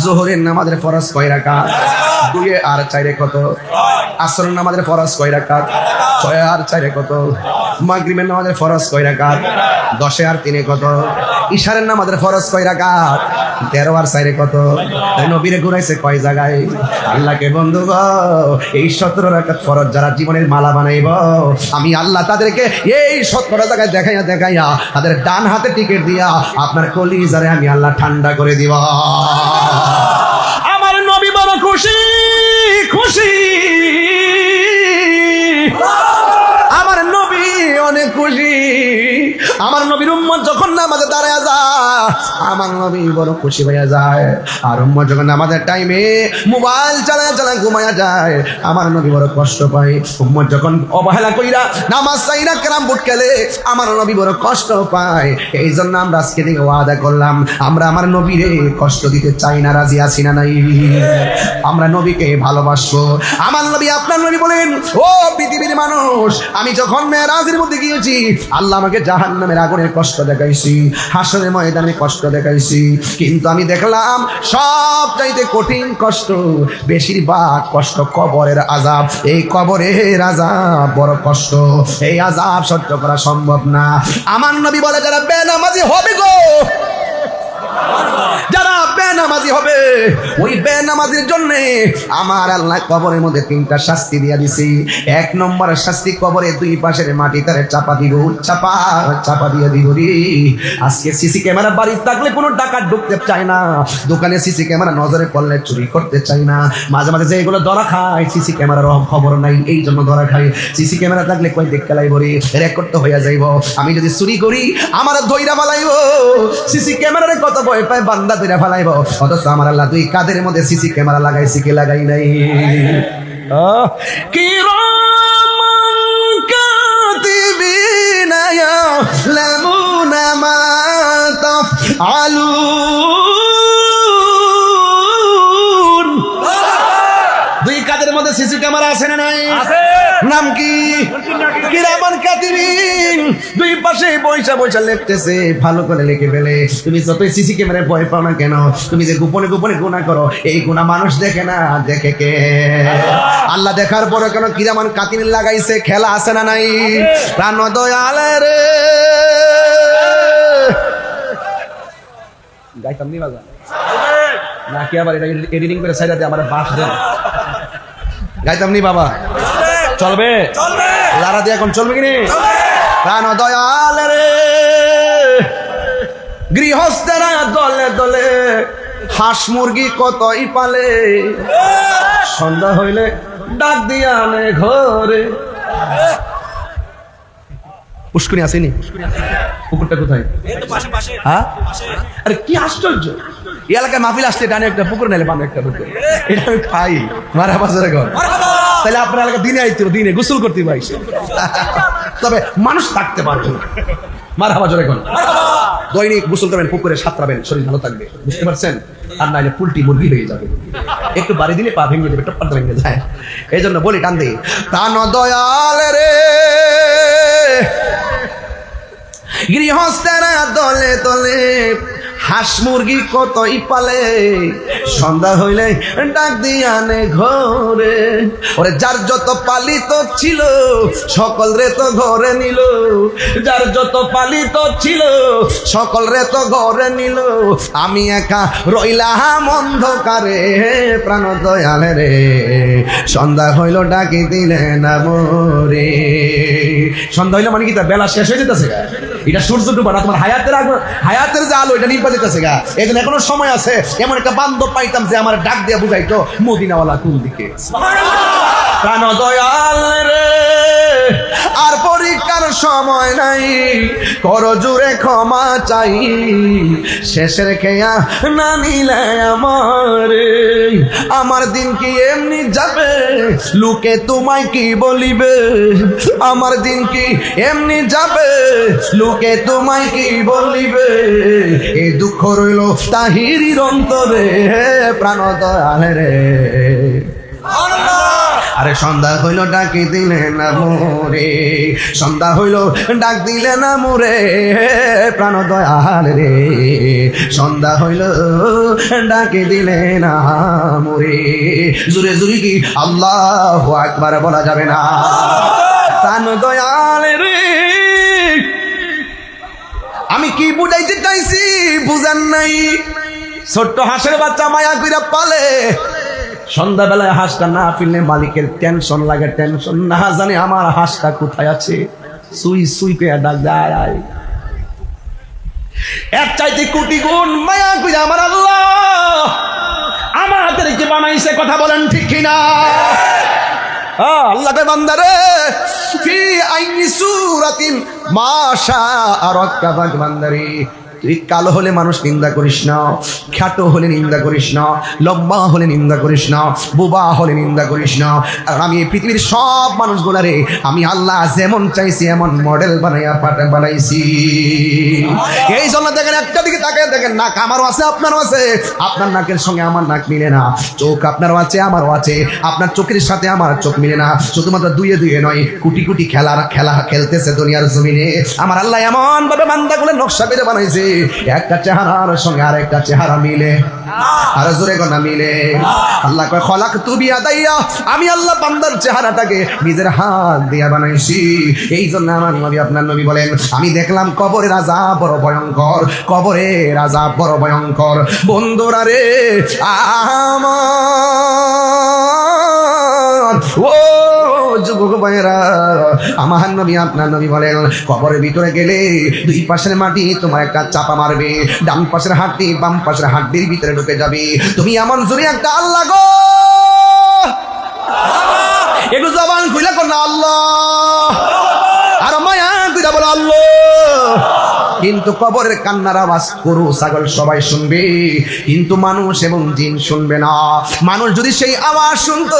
যোহরের নামাজের ফরজ কয় রাকাত 2 আর 4 কত আসরের নামাজের ফরজ কয় রাকাত 6 আর 4 কত মাগরিবের নামাজের ফরজ কয় রাকাত 10 আর 3 কত ইশারের নামাজের ফরজ কয় রাকাত 13 আর 4 কত তাই নবীরে ঘুরাইছে কয় জায়গায় আল্লাহকে বন্ধু গো এই 17 রাকাত ফরজ যারা জীবনের মালা বানাইব আমি আল্লাহ তাদেরকে এই 17 জায়গায় দেখাইয়া দেখাইয়া তাদের ডান হাতে টিকিট দিয়া আপনার কলিজারে আমি আল্লাহ ঠান্ডা করে দিব আমার নবী বড় খুশি খুশি আমার নবী অনেক খুশি আমার নবীর উম্মত যখন নামাজে দাঁড়ায় যায় আমার নবী বড় খুশি হয়ে যায় আর উম্মত যখন নামাজের টাইমে মোবাইল চালায় চালায় ঘুমায়া যায় আমার নবী বড় কষ্ট পায় উম্মত যখন অবহেলা কইরা নামাজ চাইরা ক্যারাম বোর্ড খেলে আমার নবী বড় কষ্ট পায় এই জন্য আমরা আজকে থেকে ওয়াদা করলাম আমরা আমার নবীরে কষ্ট দিতে চাই না রাজি আছি না নাই আমরা নবীকে ভালোবাসবো আমার নবী আপনার নবী বলেন ও পৃথিবীর মানুষ আমি যখন মেরাজের মধ্যে গিয়েছি আল্লাহ আমাকে জাহান্নামের আগুনের কষ্ট দেখাইছি হাসরের ময়দানে কষ্ট দেখাইছি কিন্তু আমি দেখলাম সব চাইতে কঠিন কষ্ট বেশিরভাগ কষ্ট কবরের আযাব এই কবরের আযাব বড় কষ্ট এই আযাব সহ্য করা সম্ভব না আমার নবী বলে যারা বেনামাজি হবে গো যারা বেনামাজি হবে, ওই বেনামাজির জন্য আমার আল্লাহ কবরের মধ্যে 3টা শাস্তি দিয়া দিছি। 1 নম্বর শাস্তি, কবরে 2 পাশের মাটি তারে চাপা দিব, চাপা দিয়ে দিব রে। আজকে সিসি ক্যামেরা বাড়ি থাকলে কোনো ডাকাত ঢুকতে চায় না, দোকানে সিসি ক্যামেরা নজরে পড়লে চুরি করতে চায় না। মাঝে মাঝে যেগুলো ধরা খায় সিসি ক্যামেরার খবর নাই, এই জন্য ধরা খায়। সিসি ক্যামেরা থাকলে কই দেখতে লাইব রে, রেকর্ড তো হইয়া যাইব। আমি যদি চুরি করি আমার ধইরা ফালাইব, সিসি ক্যামেরারে কত ভয় পায় বান্দা ধইরা ফালাইব। অথচ আমার আল্লাহ 2 কাদের মধ্যে সিসি ক্যামেরা লাগাইছি কে লাগাই নাই। কিরামান কাতিবিনা ইয়ালামুনা মা তাফআলুন। 2 কাদের মধ্যে সিসি ক্যামেরা আছে না নাই? আছে। নাম কি? কিরামান কাতিবিন। 2 পাশে পয়সা লিখতেছে, ভালো করে লিখে ফেলে। তুমি যতই সিসি ক্যামেরায় ভয় পাও না কেন, তুমি যে গোপনে গোপনে গুনাহ করো, এই গুনাহ মানুষ দেখে না, দেখে কে? আল্লাহ দেখার পরে কেন কিরামান কাতিবিন লাগাইছে? খেলা আছে না নাই? প্রাণ দয়ালে রে গাইতাম নি বাজা নাকি আবার এটা এডিটিং করে সাইডাতে আমার বাস দেন। গাইতাম নি বাবা? চলবে? লারা দিয়ে এখন চলবে কিনি? প্রাণ দয়াল রে গৃহস্থেরা দলে দলে হাঁস মুরগি কতই পালে, সন্ধ্যা হইলে ডাক দিয়া আনে ঘরে। পুষ্করিণী আসেনি? পুকুরটা কোথায়? হ্যাঁ, আরে কি আশ্চর্য! এই এলাকায় মাহফিল আসলে ডানে একটা পুকুর, নাইলে বামে একটা পুকুর। এটা আমি পাই মারা বাজারে ঘর। তাহলে আপনার এলাকা দিনে আইতে, দিনে গোসল করতে পাই, তবে মানুষ থাকতে পারবে না। মারা বাজারে ঘর দৈনিক গোসল করবেন, পুকুরে সাঁতরাবেন, শরীর ভালো থাকবে, বুঝতে পারছেন? আর নাইলে পুলটি মুরগি হয়ে যাবে, একটু বাড়ি দিলে পা ভেঙে যাবে, টপ্পার ভেঙে যায়। এই জন্য বলি টান দিই, প্রাণ দয়াল রে গৃহস্থেরা দলে দলে হাঁস মুরগি কতই পালে, সন্ধ্যা হইলে ডাক দিয়ে আনে ঘরে। ওরে যার যত পালিত ছিল সকল রে তো ঘরে নিল, যার যত পালিত ছিল সকল রে তো ঘরে নিল। আমি একা রইলাম অন্ধকারে, প্রাণ দয়ালে রে সন্ধ্যা হইল ডাকি দিলে না মোরে। সন্ধ্যা হইলো মানে কি? তার বেলা শেষ হয়ে যেতেছে, এটা সূর্য ডুবা না, তোমার হায়াতের যে আলো এটা নিভা যেতেছে গা। এই জন্য এখনো সময় আছে। এমন একটা বান্ধব পাইতাম যে আমার ডাক দিয়া বুঝাইতো মদিনাওয়ালা কোন দিকে। প্রাণ দয়াল রে আর পরীক্ষার সময় নাই, কর জুড়ে ক্ষমা চাই, শেষের খেয়া না নিলে আমার দিন কি এমনি যাবে, লোকে তোমায় কি বলিবে? আমার দিন কি এমনি যাবে, লোকে তোমায় কি বলিবে? এই দুঃখ রইল তাহিরির অন্তরে, প্রাণ দয়াল রে। আরে সন্ধ্যা হইল ডাকি দিলে না মোরে, সন্ধ্যা হইল ডাক দিলে না মোরে, প্রাণ দয়াল রে সন্ধ্যা হইল ডাকি দিলে না মোরে। জুরে জুরি কি আল্লাহু আকবার বলা যাবে না? প্রাণ দয়াল রে আমি কি বুঝাইতে চাইছি বুঝান নাই? ছোট্ট হাঁসের বাচ্চা মায়া কইরা পালে, সন্ধ্যাবেলায় হাঁসটা না ফিরলে মালিকের টেনশন লাগে, টেনশন না জানে আমার হাঁসটা কোথায় আছে, সুই সুই করে ডাক দেয়। এর চাইতে কোটি গুণ মায়া কইরা আমার আল্লাহ আমাদেরকে বানাইছে, কথা বলেন ঠিক কিনা? আল্লাহ কে বান্দারে ফি আইনি সূরাতিন মা শাআ রাক্কাবাক বান্দারে। তুই কালো হলে মানুষ নিন্দা করিস না, খ্যাটো হলে নিন্দা করিস না, লম্বা হলে নিন্দা করিস না, বোবা হলে নিন্দা করিস না। আর আমি এই পৃথিবীর সব মানুষগুলারে আমি আল্লাহ যেমন চাইছি এমন মডেল বানাইয়া বানাইছি। এই জন্য দেখেন একটা দিকে তাকায় দেখেন, নাক আমারও আছে আপনারও আছে, আপনার নাকের সঙ্গে আমার নাক মিলে না, চোখ আপনারও আছে আমারও আছে, আপনার চোখের সাথে আমার চোখ মিলে না। শুধুমাত্র দুয়ে দুয়ে নয়, কোটি কোটি খেলা খেলতেছে দুনিয়ার জমিনে। আমার আল্লাহ এমন ভাবে বান্দাগুলো নকশা করে বানাইছে, একটা চেহারার সঙ্গে আরেকটা চেহারা মিলে? আর জোরে গনা মিলে? আল্লাহ কয় খলাকতু বিয়াদাইয়া, আমি আল্লাহ বান্দার চেহারাটাকে নিজের হাত দিয়ে বানাইছি। এই জন্য আমার নবী, আপনার নবী বলেন, আমি দেখলাম কবরের আযাব বড় ভয়ঙ্কর, কবরের আযাব বড় ভয়ঙ্কর। বন্ধুরা রে আমার, ও যুবক ভাইরা, আমার নবী, আপনার নবী বলেন, কবরের ভিতরে গেলে দুই পাশের মাটি তোমার একটা চাপা মারবে, ডান পাশের হাড্ডি বাম পাশের হাড্ডির ভিতরে ঢুকে যাবে। তুমি এমন জোরে একটা আল্লাহ গো, একটু জবান খুলে কর না আল্লাহ, আর মায়া কইরা বলো আল্লাহ। কিন্তু কবরের কান্নার আওয়াজ গরু ছাগল সবাই শুনবে, কিন্তু মানুষ এবং জিন শুনবে না। মানুষ যদি সেই আওয়াজ শুনতো,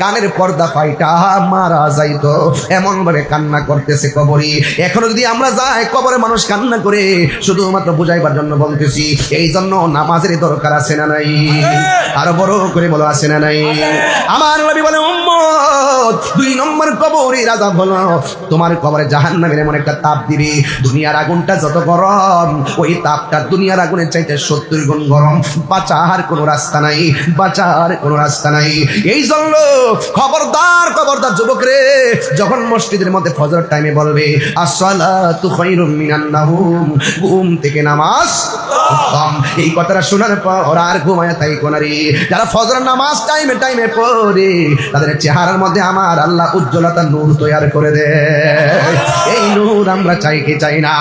কানের পর্দা ফাইটা মারা যাইতো। এমন ভাবে কান্না করতেছে কবরে। এখনো যদি আমরা যাই কবরে, মানুষ কান্না করে, শুধুমাত্র বুঝাইবার জন্য বলতেছি। এই জন্য নামাজের দরকার আছে না নাই? আরো বড় করে বলো, আছে না নাই? আমার নবী বলে, উম্মত, 2 নম্বর কবরের আযাব হলো, তোমার কবরে জাহান্নামের এমন একটা তাপ দিবে, দুনিয়ার আগুনটা যত গরম, ওই তাপটা দুনিয়ার আগুনের চাইতে 70 গুণ গরম। বাঁচার কোনো রাস্তা নাই, বাঁচার কোনো রাস্তা নাই। এই জন্য খবরদার, খবরদার যুবক রে, যখন মসজিদের মধ্যে ফজর টাইমে বলবে আসসালাতু খায়রুম মিনান নাওম, ঘুম থেকে নামাজ উত্তম, এই কথাটা শোনার পর আর ঘুমায় তাই কোনারি। যারা ফজর নামাজ টাইমে টাইমে পড়ে, তাদের চেহারার মধ্যে আমার আল্লাহ উজ্জ্বলতার নূর তৈরি করে দেয়। এই নূর আমরা চাই কি চাই না?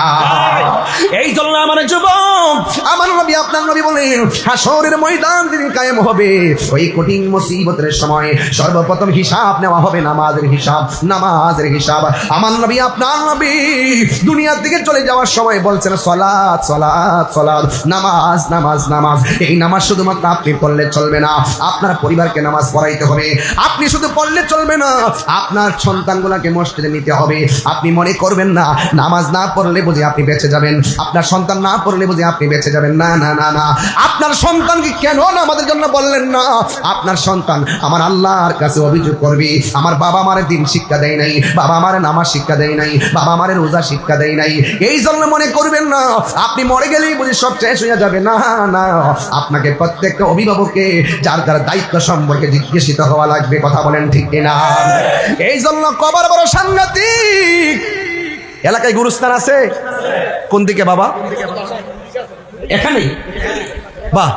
এই জন্য আমার যুবক, আমার নবী, আপনার নবী বলেন, হাসরের ময়দান যেদিন কায়েম হবে, ওই কঠিন মুসিবতের সময় সর্বপ্রথম হিসাব নেওয়া হবে নামাজের হিসাব, নামাজের হিসাব। আমার নবী, আপনার নবী দুনিয়ার দিকে চলে যাওয়ার সময় বলছেন সালাত, সালাত, সালাত, নামাজ, নামাজ, নামাজ। এই নামাজ শুধুমাত্র আপনি পড়লে চলবে না, আপনার পরিবারকে নামাজ পড়াইতে হবে। আপনি শুধু পড়লে চলবে না, আপনার সন্তানগুলোকে মসজিদে নিতে হবে। আপনি মনে করবেন না নামাজ না পড়লে বুঝি আপনি বেঁচে যাবেন, আপনার সন্তান না পড়লে বুঝি আপনি বেঁচে যাবেন। না না না না, আপনার সন্তানকে কেন নামাজের জন্য বললেন না? আপনার সন্তান আমার আল্লাহর কাছে অভিযোগ করবে, আমার বাবা আমারে দিন শিক্ষা দেয় নাই, বাবা আমারে নামাজ শিক্ষা দেয় নাই, বাবা আমারে রোজা শিক্ষা দেয় নাই। এই জন্য মনে করবেন না আপনি মরে গেলেই বুঝি সব শেষ হয়ে যাবে। না না, আপনাকে প্রত্যেকটা অভিভাবককে যার যার দায়িত্ব সম্পর্কে জিজ্ঞাসিত হওয়া লাগবে। কথা বলেন ঠিক কিনা? এই জন্য কবর বড় সাংঘাতিক। এলাকায় গুরুস্থান আছে কোন দিকে বাবা? এখানেই? বাহ,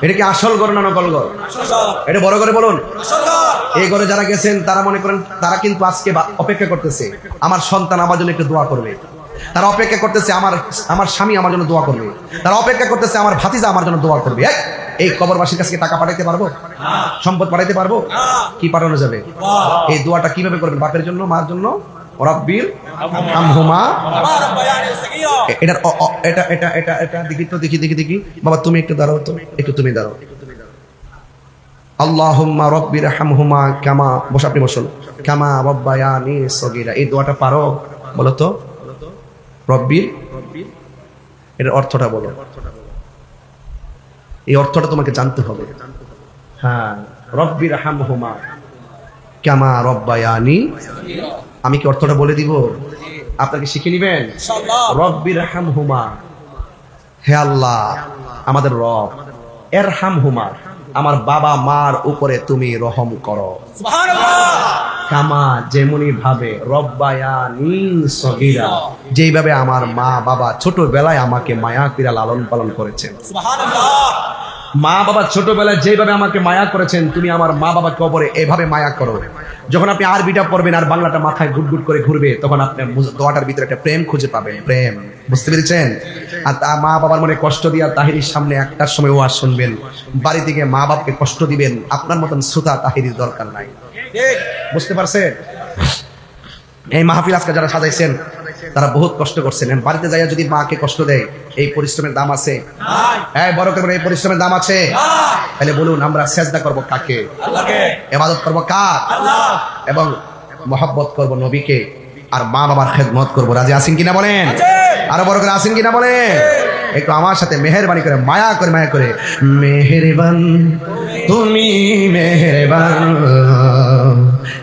এটা কি আসল ঘর না নকল ঘর? এটা বড় করে বলুন। এই ঘরে যারা গেছেন তারা মনে করেন তারা কিন্তু আজকে অপেক্ষা করতেছে আমার সন্তান আমার জন্য একটু দোয়া করবে, তারা অপেক্ষা করতেছে আমার স্বামী আমার জন্য দোয়া করবে, তারা অপেক্ষা করতেছে আমার ভাতিজা আমার জন্য দোয়া করবে। এই কবরবাসীর কাছে টাকা পাঠাইতে পারবো? সম্পদ পাঠাইতে পারবো? কি পাঠানো যাবে? এই দোয়াটা কিভাবে করবেন? বাপের জন্য, মার জন্য, রব্বির হামহুমা। এটা এটা এটা এটা এটা দেখি তো, দেখি দেখি দেখি বাবা, তুমি একটু দাঁড়াও তো, একটু তুমি দাঁড়াও। আল্লাহুম্মা রব্বির হামহুমা কামা, বস, আপনি বসুন, কামা রব্বায়ানি সগীরা। এই দোয়াটা পারো? বলো তো রব্বির, এর অর্থটা বলো। এই অর্থটা তোমাকে জানতে হবে। হ্যাঁ, রব্বির হামহুমা কামা রব্বায়ানি। আমি কি অর্থটা বলে দিব? আপনাকে শিখে নিবেন। রব্বির হামহুমা, হে আল্লাহ আমাদের রব, এরহামহুমা, আমার বাবা মার উপরে তুমি রহম করো। কামা, যেমনি ভাবে, রব্বায়ানি সগীরা, যেইভাবে আমার মা বাবা ছোটবেলায় আমাকে মায়া করে লালন পালন করেছেন। মা বাবা ছোটবেলায় যেভাবে আমাকে মায়া করেছেন, তুমি আমার মা বাবা কবরে এভাবে মায়া করো। যখন আপনি আরবিটা পড়বেন আর বাংলাটা মাথায় গুটগুট করে ঘুরবে, তখন আপনি দোয়াটার ভিতরে একটা প্রেম খুঁজে পাবেন। প্রেম, বুঝতে পেরেছেন? আর মা বাবার মনে কষ্ট দিয়া তাহিরির সামনে একটার সময় ওয়াজ শুনবেন, বাড়ি থেকে মা বাপকে কষ্ট দিবেন। আপনার মতন শ্রোতা তাহিরির দরকার নাই। বুঝতে পারছেন? এই মাহফিল আজকে যারা সাজাইছেন তারা বহুত কষ্ট করছেন। বাড়িতে যাইয়া যদি মাকে কষ্ট দেয়, এই পরিশ্রমের দাম আছে? হ্যাঁ, বড় করে এই পরিশ্রমের দাম আছে? তাহলে বলুন, আমরা সেজদা করব কাকে? ইবাদত করব কার? এবং মহব্বত করব নবীকে, আর মা বাবার খেদমত করব। রাজি আছেন কিনা বলেন? আরো বড় করে আছেন কিনা বলেন? একটু আমার সাথে মেহেরবানি করে, মায়া করে, মায়া করে, মেহেরবান তুমি মেহেরবান,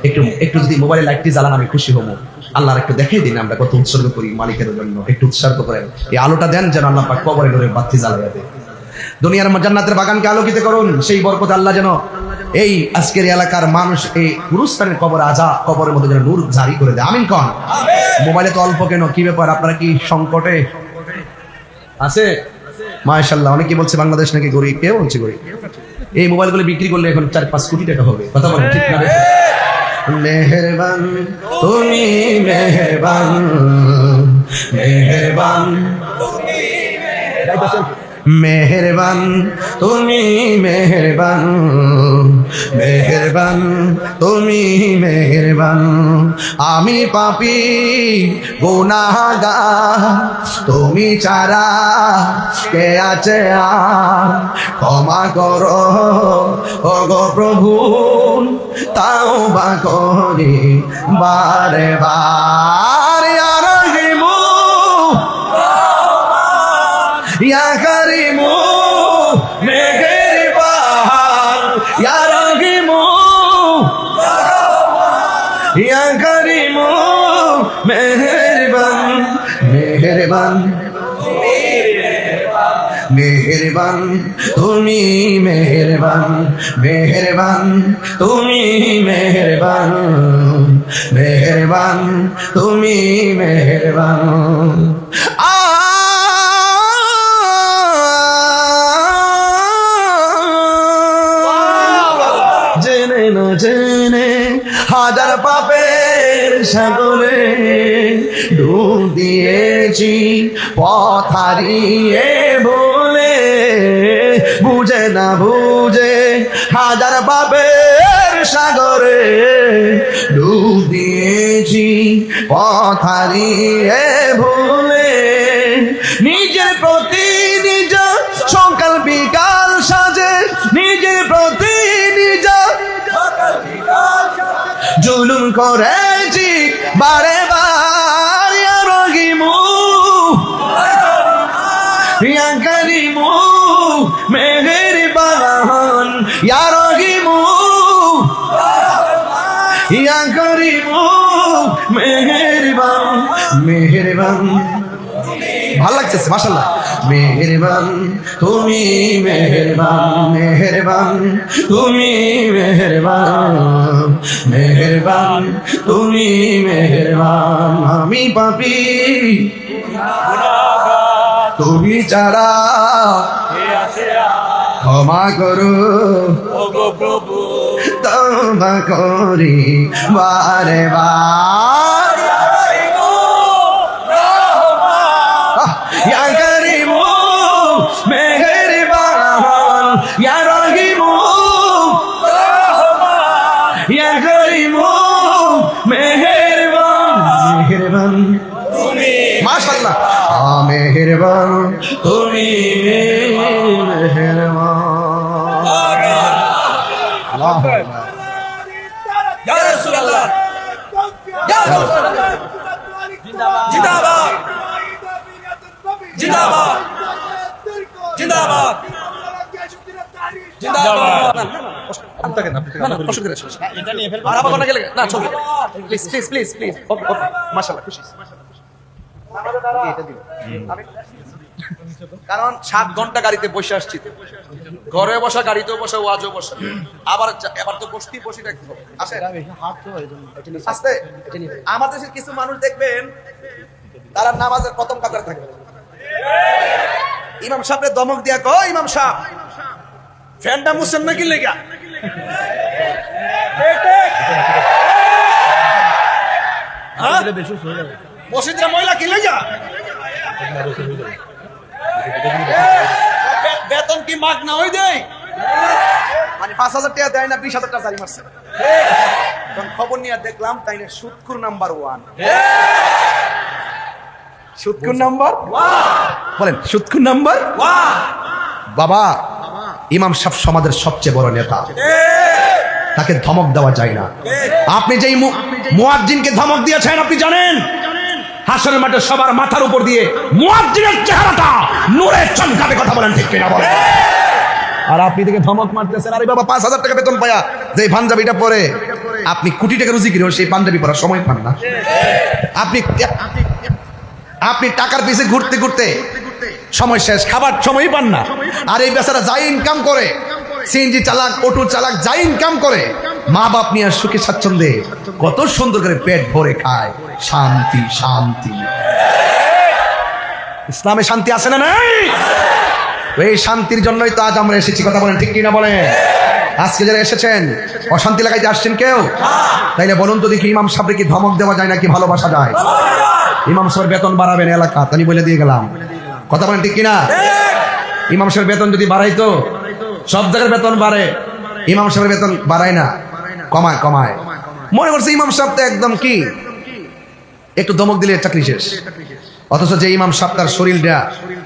একটু একটু যদি মোবাইলে লাইটটি জ্বালান আমি খুশি হবো। আল্লাহর একটু দেখাই দিন আমরা কত উৎসর্গ করি মালিকের জন্য, একটু উৎসর্গ করেন। এই আলোটা দেন যেন আল্লাহ পাক কবরে নূরের বাতি জ্বালাইয়া দেয়। দুনিয়ার জান্নাতের বাগানকে আলোকিত করুন, সেই বরকতে আল্লাহ যেন এই আজকের এলাকার মানুষ এই গুরুস্থানের কবর কবরের মধ্যে যেন নূর জারি করে দেয়। আমিন কন। মোবাইলে তো অল্প কেন, কি ব্যাপার আপনারা কি সংকটে আছে? মাশাআল্লাহ, অনেকে বলছে বাংলাদেশ নাকি গরিব, কে বলছে গরিব? এই মোবাইলগুলো বিক্রি করলে এখন 4-5 কোটি টাকা হবে। কথা বলেন ঠিক না? মেহেরবান তুমি মেহেরবান, মেহেরবান মেহেরবান তুমি মেহেরবান, মেহেরবান তুমি মেহেরবান। আমি পাপী গুনাহগার, তুমি ছাড়া কে আছে আর? ক্ষমা করো ওগো প্রভু, তাওবা করি বারে বার। ইয়া রহিমু ইয়া কারিমু মেহেরবান, ইয়া রহিমু ইয়া কারিমু মেহেরবান, মেহেরবান মেহেরবান তুমি মেহেরবান, মেহেরবান তুমি মেহেরবান, মেহেরবান তুমি মেহেরবান। জেনে না জেনে হাজার পাপের সাগরে ডুব দিয়েছি পথ হারিয়ে বলে, বুঝে না বুঝে হাজার পাপের সাগরে ডুব দিয়েছি পথ হারিয়ে ভুলে। নিজের প্রতি নিজ সকাল বিকাল সাজে, নিজের প্রতি নিজ জুলুম করেছি বারে বার। ইয়া রহিমু ইয়া কারিমু মেহেরবান, ইয়া রহিমু ইয়া কারিমু মেহেরবান, মেহেরবান। ভালো লাগছে মাশাআল্লাহ। মেহেরবান তুমি মেহেরবান, মেহেরবান তুমি মেহেরবান, মেহেরবান তুমি মেহেরবান। আমি পাপী তুমি ছাড়া ক্ষমা করো ওগো প্রভু, তওবা করি বারে বার। ইয়া কারিমু মেহেরবান, ইয়া রহিমু ইয়া কারিমু মেহেরবান, মেহেরবান তুমি। মাশাআল্লাহ। মেহেরবান তুমি মেহেরবান। আল্লাহু আকবার। ইয়া রাসূলুল্লাহ, ইয়া রাসূলুল্লাহ, জিন্দাবাদ জিন্দাবাদ জিন্দাবাদ জিন্দাবাদ। কারণ 7 ঘন্টা গাড়িতে বসে আসছি, ঘরে বসা, গাড়িতেও বসা, ওয়াজও বসা, আবার এবার তো বসতে বসে রাখতে হবে। আস্তে আমাদের দেশের কিছু মানুষ দেখবেন তারা নামাজের প্রথম কাতারে থাকে, ইমাম সাহেবের দমক দিয়া কো ইমাম সাহেব ফ্যানটা মুছেন নাকি লেগা, মসজিদের ময়লা কি লেগা, বেতন কি মাগ না হয়ে দেয়, মানে 5,000 টাকা দেয় না, 20,000 টাকা জারি মারছে। খবর নিয়ে দেখলাম তাই না সুদখোর নাম্বার 1, সুদখোর নাম্বার 1, বলেন সুদখোর নাম্বার 1। বাবা ইমাম সাহেব সমাজের সবচেয়ে বড় নেতা, তাকে ধমক দেওয়া যায় না। আপনি যেই মুয়াজ্জিনকে ধমক দিয়েছেন আপনি জানেন হাসরের মাঠে সবার মাথার উপর দিয়ে মুয়াজ্জিনের চেহারাটা নূরে চমকাবে। কথা বলেন ঠিক কিনা বলেন? আর আপনি থেকে ধমক মারতেছেন, আরে বাবা 5,000 টাকা বেতন পায়া যে পাঞ্জাবিটা পরে আপনি কোটি টাকা রুজি করেও সেই পাঞ্জাবি পরার সময় পান না। আপনি টাকার পিছে ঘুরতে ঘুরতে সময় শেষ, খাবার সময় পান না। আর এই বেচারা যাই ইনকাম করে, সিএনজি চালাক, অটো চালাক, যাই ইনকাম করে, মা বাপ নিয়ে সুখে স্বাচ্ছন্দ্যে কত সুন্দর করে পেট ভরে খায়। শান্তি শান্তি। ইসলামে শান্তি আছে না নাই? এই শান্তির জন্যই তো আজ আমরা এসেছি। কথা বলেন ঠিক কিনা বলেন? আজকে যারা এসেছেন অশান্তি লাগাইতে আসছেন কেউ? তাইলে বলুন তো দেখি, ইমাম সাহেবকে কি ধমক দেওয়া যায় নাকি ভালোবাসা যায়? ইমাম সাহেবের বেতন বাড়াবেন এলাকা, তানি বলে দিয়ে গেলাম। কথা বলেন ঠিক কিনা? ইমাম সাহেবের বেতন যদি বাড়াইতো, সব জায়গার বেতন বাড়ে, ইমাম সাহেবের বেতন বাড়ায় না, কমায় কমায়। মনে করছে ইমাম সাহেব তো একদম কি, একটু ধমক দিলে চাকরি শেষ। অথচ যে ইমাম সাহেব তার শরীরটা,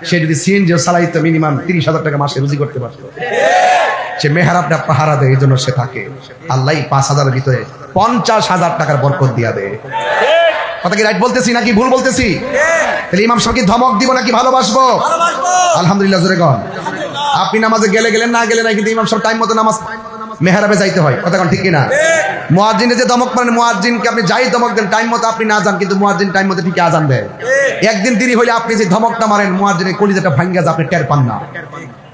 সে যদি সিএনজি চালাইতো মিনিমাম 30,000 টাকা মাসে রুজি করতে পারতো। সে মেহরাবটা পাহারা দেয়, এই জন্য সে থাকে। আল্লাহ 5,000-এর ভিতরে 50,000 টাকার বরকত দিয়া দেয়। কথা কি রাইট বলতেছি নাকি ভুল বলতেছি? তাহলে ইমাম সাহেবকে ধমক দিব নাকি ভালোবাসবো? আলহামদুলিল্লাহ জোরে কন। আপনি নামাজে গেলেন না গেলে নাই, কিন্তু ইমাম সাহেব টাইম মতো নামাজ মেহরাবে যাইতে হয়। কথা কন ঠিক কিনা? মুয়াজ্জিনে যে ধমক মারেন, মুয়াজ্জিনকে আপনি যাই ধমক দেন, টাইম মতো আপনি না যান, কিন্তু মুয়াজ্জিন টাইম মতো ঠিকই আজান দেয়। একদিন দেরি হইলে আপনি যে ধমকটা মারেন, মুয়াজ্জিনের কলিজাটা ভাঙ্গা যায়, আপনি টের পান না।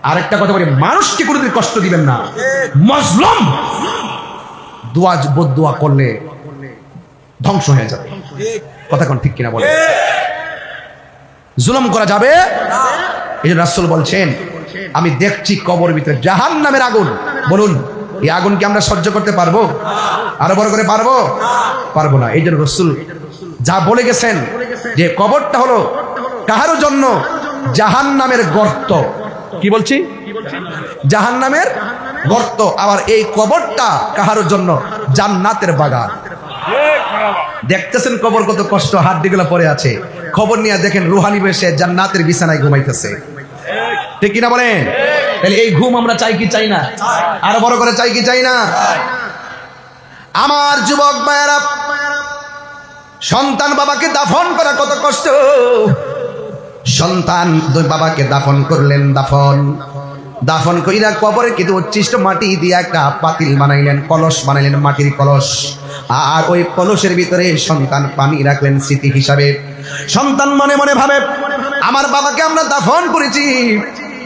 আরেকটা কথা বলি, মানুষকে কোনোদিন কষ্ট দিবেন না। মজলুম বদদুয়া করলে ধ্বংস হয়ে যাবে। কথা কোন ঠিক কিনা বলে? জুলুম করা যাবে। এই যে রাসূল বলছেন, আমি দেখছি কবর ভিতরে জাহান্নামের আগুন। বলুন, এই আগুন কি আমরা সহ্য করতে পারবো? আরো বড় করে পারবো? পারবো না। এই জন্য রাসূল যা বলে গেছেন যে কবরটা হলো কাহারও জন্য জাহান্নামের গর্ত। কি বলছি? জাহান্নামের গর্ত। আবার এই কবরটা কাহারও জন্য জান্নাতের বাগান। দেখতেছেন কবর কত কষ্ট, হাড্ডিগুলো পড়ে আছে। খবর নিয়ে দেখেন রুহানি বেশে জান্নাতের বিছানায় ঘুমাইতেছে। ঠিক কিনা বলেন? তাহলে এই ঘুম আমরা চাই কি চাই না? আরো বড় করে চাই কি চাই না? আমার যুবক ভাইয়েরা, সন্তান বাবাকে দাফন করা কত কষ্ট। সন্তান দুই বাবাকে দাফন করলেন, দাফন কইরা কবরে কিন্তু উচ্ছিষ্ট মাটি দিয়ে একটা পাতিল বানাইলেন, কলস বানাইলেন, মাটির কলস। আর ওই কলসের ভিতরে সন্তান পানি রাখলেন স্মৃতি হিসাবে। সন্তান মনে মনে ভাবে, আমার বাবাকে আমরা দাফন করেছি,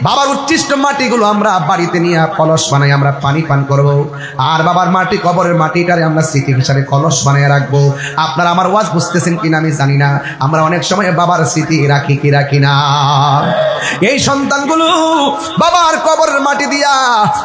বাবার উচ্ছিষ্ট মাটিগুলো আমরা বাড়িতে নিয়ে কলস বানাই আমরা পানি পান করব। আর বাবার মাটি, কবরের মাটিটারে আমরা স্মৃতি হিসাবে কলস বানিয়ে রাখবো। আপনারা আমার ওয়াজ বুঝতেছেন কিনা আমি জানি না। আমরা অনেক সময় বাবার স্মৃতি রাখি কি রাখি না? এই সন্তানগুলো বাবার কবরের মাটি দিয়া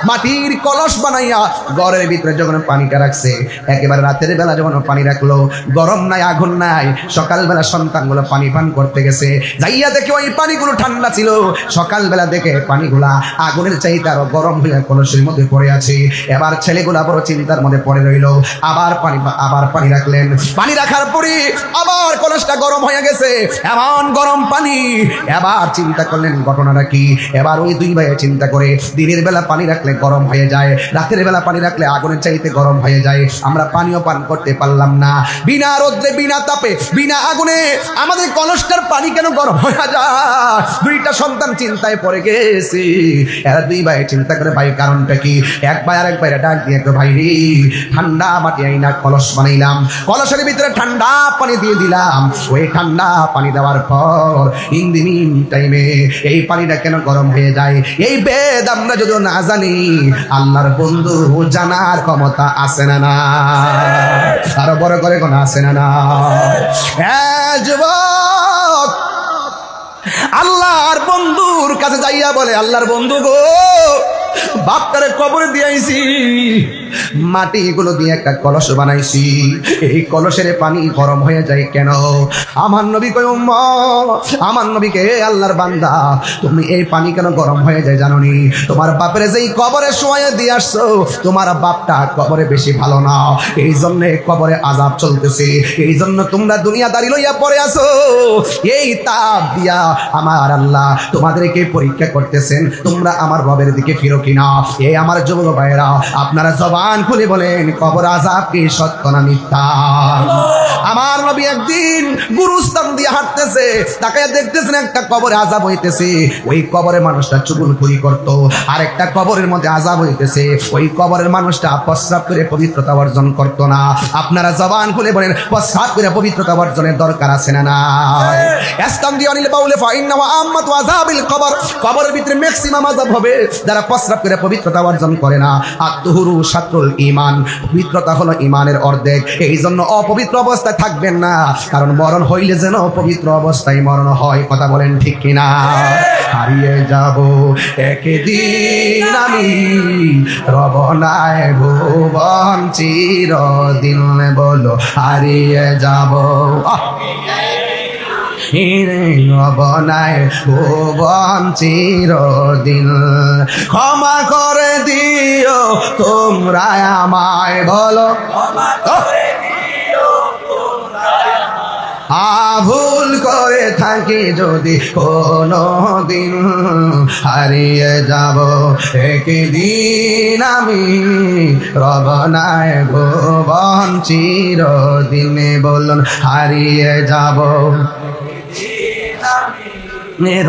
মাটির কলস বানাইয়া ঘরের ভিতরে যখন পানিটা রাখছে, একেবারে রাতের বেলা যখন পানি রাখলো, গরম নাই আগুন নাই, সকালবেলা সন্তানগুলো পানি পান করতে গেছে, যাইয়া দেখে ওই পানিগুলো ঠান্ডা ছিল। সকালবেলা দেখে পানিগুলা আগুনের চাইতে আরো গরম হইয়া কলসের মধ্যে পড়ে আছে। এবার ছেলেগুলা বড় চিন্তার মধ্যে পড়ে রইল। আবার পানি রাখলেন। পানি রাখার পরে আবার কলসটা গরম হয়ে গেছে, এমন গরম পানি। এবার চিন্তা করলেন ঘটনাটা কি। এবার ওই দুই ভাই চিন্তা করে, দিনের বেলা পানি রাখলে গরম হয়ে যায়, রাতের বেলা পানি রাখলে আগুনের চাইতে গরম হয়ে যায়, আমরা পানিও পান করতে পারলাম না। বিনা রোদ্রে, বিনা তাপে, বিনা আগুনে আমাদের কলসটার পানি কেন গরম হয়ে যায়? দুইটা সন্তান চিন্তায় পড়ে গেছে। এরা দুই ভাই চিন্তা করে, ভাই কারণটা কি? এক ভাই আর এক ভাইরা ডাক দিয়ে, ভাই রে, ঠান্ডা মাটি আইনা কলস বানাইলাম, কলসের ভিতরে ঠান্ডা পানি দিয়ে দিলাম। ওই ঠান্ডা পানি দেওয়ার পর ইন দি মিন টাইমে এই পানিটা কেন গরম হয়ে যায়? এই বেদ আমরা যদি না জানি, আল্লাহর বন্ধু জানার ক্ষমতা আছে না না? আরো বড় করে কোন আছে না না? যুবক, আল্লাহর বন্ধুর কাছে যাইয়া বলে, আল্লাহর বন্ধু গো, বাপটারে কবরে দিয়েছি, মাটিগুলো দিয়ে একটা কলস বানাইছি, এই কলসের পানি গরম হয়ে যায় কেন? আমার নবী কই, আমার নবীকে, আল্লাহর বান্দা, তুমি এই পানি কেন গরম হয়ে যায় জানোনি? তোমার বাপের যেই কবরে শোয়া দিয়ে আসছো, তোমার বাপটা কবরে বেশি ভালো না, এই জন্য কবরে আযাব চলতেছে, এই জন্য তোমরা দুনিয়াদারি লইয়া পড়ে আছো। এই তাপ দিয়া আমার আল্লাহ তোমাদেরকে পরীক্ষা করতেছেন, তোমরা আমার রবের দিকে ফিরো কিনা। এই আমার যুবক ভাইরা, আপনারা জবান খুলে বলেন, কবর আযাব কি সত্য না মিথ্যা? আমার নবী একদিন গুরুস্থান দিয়ে হাঁটতেছে, তাকায় দেখতেছেন একটা কবরে আযাব হইতেছে। ওই কবরে মানুষটা চুগলখড়ি করত, আর একটা কবরের মধ্যে আযাব হইতেছে। ওই কবরের মানুষটা প্রস্রাব করে পবিত্রতা অর্জন করত না। আপনারা জবান খুলে বলেন, প্রস্রাব করে পবিত্রতা অর্জনের দরকার আছে না না? ইস্তামদিয়ানিল বাউলে ফাইন্না ওয়া আম্মাতু আযাবিল কবর, কবরের ভিতরে ম্যাক্সিমাম আযাব হবে যারা প্রস্রাব করে পবিত্রতা অর্জন করে না। আত-তুহুরু শাতরুল ঈমান, পবিত্রতা হলো ঈমানের অর্ধেক। এই জন্য অপবিত্র অবস্থায় থাকবেন না, কারণ মরণ হইলে যেন পবিত্র অবস্থায় মরণ হয়। কথা বলেন ঠিক কিনা? হারিয়ে যাব একদিন আমি, রব নাই ভুবন চিরদিন, বলো হারিয়ে যাব বনায় ভুবন চিরদিন। ক্ষমা করে দিও তোমরা আমায়, বলো ভুল করে থাকি যদি কোনো দিন, হারিয়ে যাব একদিন আমি, রব নাই ভুবন চিরদিনে, বলুন হারিয়ে যাব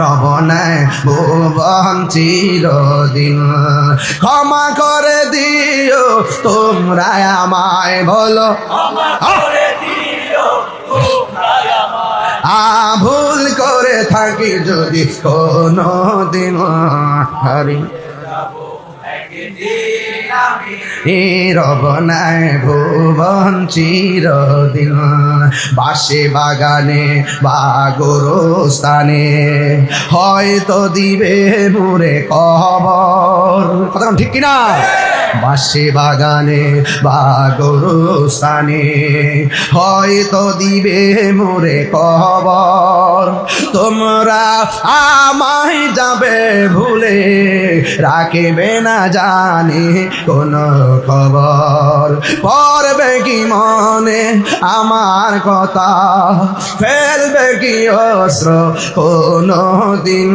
রব নাই ভুবন চিরদিন। ক্ষমা করে দিও তোমরা আমায়, বলো ভুল করে থাকি যদি কোনো দিন, হারি রব নাই ভুবন চিরদিন। বাসে বাগানে বা গোরস্থানে হয়তো দিবে মোরে কবর। কথা ঠিক কিনা? বাসে বাগানে বা গোরস্থানে হয়তো দিবে মোরে কবর। তোমরা আমায় যাবে ভুলে, রাখবে না জানি কোন খবর। পড়বে কি মনে আমার কথা, ফেলবে কি অস্ত্র কোনো দিন,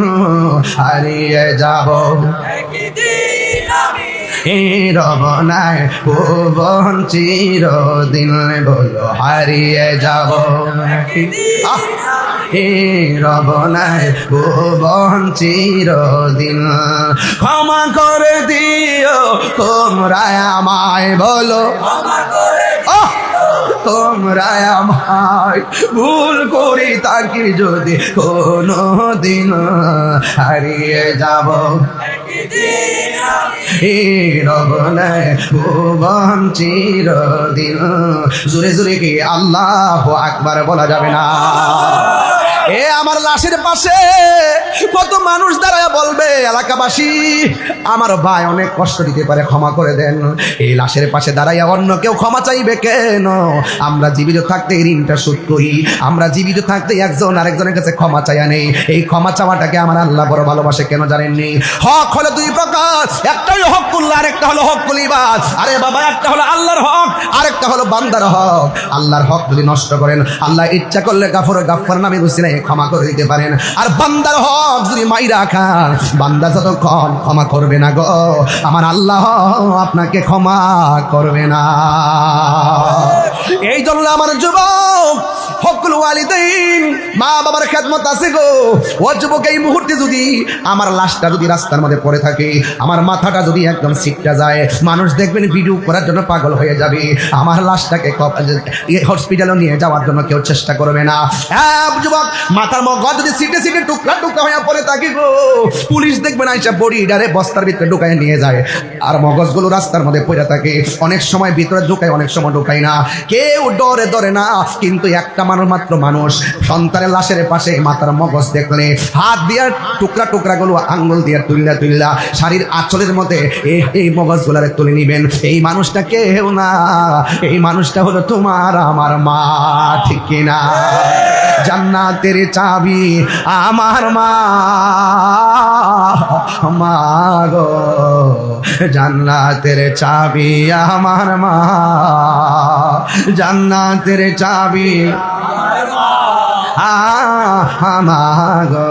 হারিয়ে যাব রব নাই ভুবন চিরদিন, বলো হারিয়ে যাব রব নাই ভুবন চিরদিন। ক্ষমা করে দিও তোমরা আমায়, বলো তোমরা আমায়, ভুল করি তাকে যদি কোনো দিন, হারিয়ে যাব রব নাই ভুবন চিরদিন। জোরে জোরে কি আল্লাহু আকবার বলা যাবে না? এ আমার লাশের পাশে কত মানুষ দাঁড়ায় বলবে, এলাকাবাসী আমার ভাই অনেক কষ্ট দিতে পারে, ক্ষমা করে দেন। এই লাশের পাশে দাঁড়াইয়া অন্য কেউ ক্ষমা চাইবে কেন? আমরা জীবিত থাকতে এই ঋণটা শোধ করি, আমরা জীবিত থাকতে একজন আরেকজনের কাছে ক্ষমা চাইয়া নেই। এই ক্ষমা চাওয়াটাকে আমার আল্লাহ বড় ভালোবাসে কেন জানেননি? হক হলো দুই প্রকার, একটা হলো হকুল্লাহ, আরেকটা হলো হকুল ইবাদ। আরে বাবা, একটা হলো আল্লাহর হক, আরেকটা হলো বান্দার হক। আল্লাহর হক যদি নষ্ট করেন, আল্লাহ ইচ্ছা করলে গাফফার নামে উসিলায় ক্ষমা করে দিতে পারেন। আর বান্দার হক যদি মাইরা খান, বান্দা যতক্ষণ ক্ষমা করবে না গো, আমার আল্লাহ আপনাকে ক্ষমা করবে না। এই জন্য আমার যুবক, হকুল ওয়ালিদাইন, মা বাবার খেদমত আছে গো। ও যুবক, এই মুহূর্তে যদি আমার লাশটা যদি রাস্তার মধ্যে পড়ে থাকে, আমার মাথাটা যদি একদম সিটটা যায়, মানুষ দেখবেন ভিডিও করার জন্য পাগল হয়ে যাবে। আমার লাশটাকে হসপিটালে নিয়ে যাওয়ার জন্য কেউ চেষ্টা করবে না। যুবক, মাথার মগজ যদি সিটে সিটে টুকরা টুকরা হয়ে পড়ে থাকে গো, পুলিশ দেখবে না, এসব বডি ডারে বস্তার ভিতরে ঢুকায় নিয়ে যায়। আর মগজগুলো রাস্তার মধ্যে পড়ে থাকে, অনেক সময় ভিতরে ঢুকায়, অনেক সময় ঢুকায় না, কেউ ডরে ধরে না। কিন্তু একটা মাত্র মানুষ সন্তানের লাশের পাশে মাথার মগজ দেখলে হাত দিয়ে টুকরা টুকরা গুলো আঙ্গুল দিয়ে তুল্লা শাড়ির আঁচলের মধ্যে এই মগজগুলারে তুলে নিবেন। এই মানুষটা কেউ না, এই মানুষটা হলো তোমার আমার মা। ঠিক কিনা? জান্নাতের চাবি আমার মা, মা গো, জান্নাতের চাবি আমার মা, জান্নাতের চাবি আমার গো,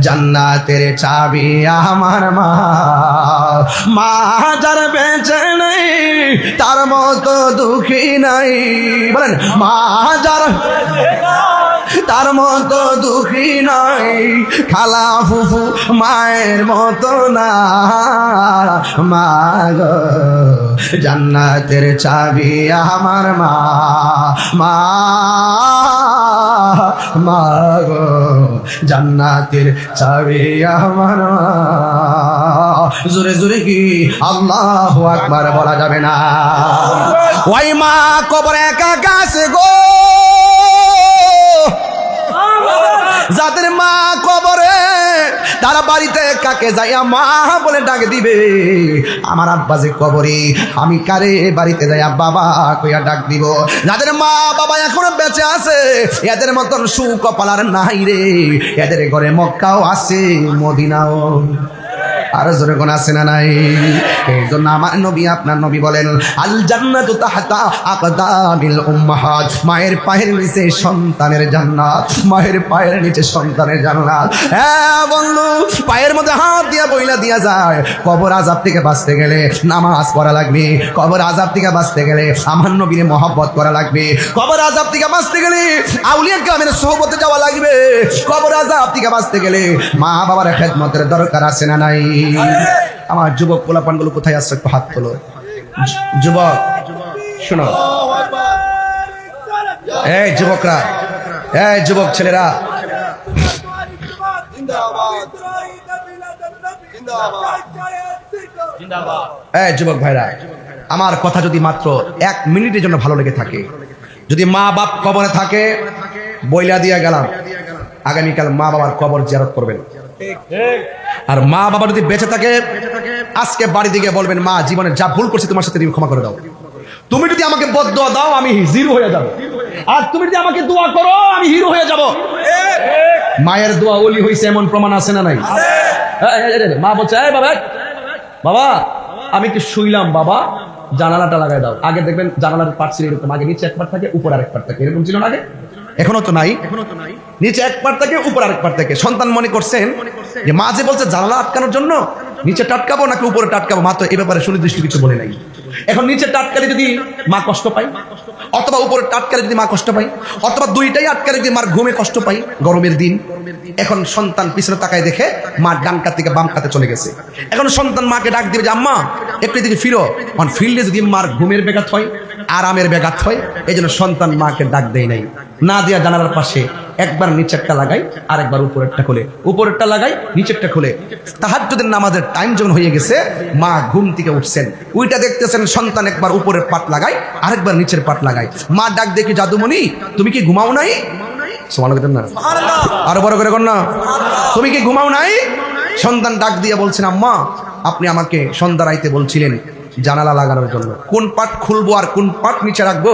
জান্নাতের চাবি আমার মা। মা যার বেঁচে নেই তার মতো দুঃখী নাই, বলেন মা যার তার মতো দুঃখী নাই, খালা ফুফু মায়ের মতো না। মা গো জান্নাতের চাবি আমার মা, মা মা গো জান্নাতের চাবি আমার মা। জোরে জোরে কি আল্লাহু আকবার বলা যাবে না? ওই মা কবরে একা একা আছে গো, যাদের মা কবরে তারা বাড়িতে কাকে যাইয়া মা বলে ডাক দিবে। আমার আব্বা যে কবরে, আমি কারে বাড়িতে যাইয়া বাবা কইয়া ডাক দিব? যাদের মা বাবা এখনো বেঁচে আছে এদের মতন সুকপাল আর নাই রে। এদের ঘরে মক্কাও আছে, মদিনাও আর জোরে কোন আছে না নাই? এই জন্য আমার নবী আপনার নবী বলেন আল জান্নাতু তাহতা আকদামিল উম্মাহাত, মায়ের পায়ের নিচে সন্তানের জান্নাত, মায়ের পায়ের নিচে সন্তানের জান্নাত। হ্যাঁ বন্ধু, পায়ের মধ্যে হাত দিয়া বইলা দিয়া যায়। কবর আযাব থেকে বাঁচতে গেলে নামাজ পড়া লাগবে, কবর আযাব থেকে বাঁচতে গেলে আমার নবীর মহব্বত করা লাগবে, কবর আযাব থেকে বাঁচতে গেলে আউলিয়া কেরামের সোহবতে যাওয়া লাগবে, কবর আযাব থেকে বাঁচতে গেলে মা বাবার খেদমতের দরকার আছে না নাই? আমার যুবক পোলাপানগুলো কোথায় আছে একটু হাত তোলো। যুবক শোনো, এই যুবকরা, এই যুবক ছেলেরা, এই যুবক ভাইরা, আমার কথা যদি মাত্র 1 মিনিটের জন্য ভালো লেগে থাকে, যদি মা বাপ কবরে থাকে বইলা দিয়া গেলাম আগামীকাল মা বাবার কবর জিয়ারত করবেন। আর মা বাবা যদি বেঁচে থাকে আজকে বাড়ি দিকে বলবেন মা জীবনে যা ভুল করছি তোমার সাথে তুমি ক্ষমা করে দাও। তুমি যদি আমাকে বদদোয়া দাও আমি জিরো হয়ে যাব, আর তুমি যদি আমাকে দোয়া করো আমি হিরো হয়ে যাব। মায়ের দোয়া ওলি হইছে এমন প্রমাণ আছে না নাই? মা বলছে এই বাবা, বাবা আমি কি শুইলাম, বাবা জানালাটা লাগাই দাও। আগে দেখবেন জানালার পার্ট ছিল এরকম, আগে নিচে এক পার্ট থাকে উপর আরেক পার্ট থাকে, এরকম ছিল না আগে? এখনো তো নাই, নিচে এক পার্ট থাকে উপর আরেক পার্ট থাকে। সন্তান মনে করছেন যে মা যে বলছে জানালা আটকানোর জন্য নিচে টাটকাবো নাকি উপরে টাটকাবো, মা তো এ ব্যাপারে সুনির্দিষ্ট কিছু বলে নাই। এখন নিচে টাটকালে যদি মা কষ্ট পায়, অথবা উপরে টাটকালে যদি মা কষ্ট পায়, অথবা দুইটাই আটকালে যদি মার ঘুমে কষ্ট পায় গরমের দিন। এখন সন্তান পিছনে তাকায় দেখে মা ডান কাত থেকে বাম কাতে চলে গেছে। এখন সন্তান মাকে ডাক দিবে যে আম্মা একটু দিকে ফিরো। অন ফিরলে যদি মার ঘুমের ব্যাঘাত হয়, আরামের ব্যাঘাত হয়, এই জন্য সন্তান মাকে ডাক দেয় নাই। না দিয়া জানালার পাশে একবার নিচেরটা লাগাই আর একবার উপরেরটা খুলে, উপরেরটা লাগাই নিচেরটা খুলে। তাহাজ্জুদের নামাজের টাইম যখন হয়ে গেছে মা ঘুম থেকে উঠছেন, ওইটা দেখতেছেন সন্তান একবার উপরের পাট লাগাই আরেকবার নিচের পাট লাগাই। মা ডাক দেখি জাদুমণি তুমি কি ঘুমাও নাই? সুবহানাল্লাহ না, আরো বড় করে কর না, তুমি কি ঘুমাও নাই? সন্তান ডাক দিয়ে বলছেন আম্মা আপনি আমাকে সন্ধ্যা রাইতে বলছিলেন জানালা লাগানোর জন্য, কোন পাট খুলবো আর কোন পাট নিচে রাখবো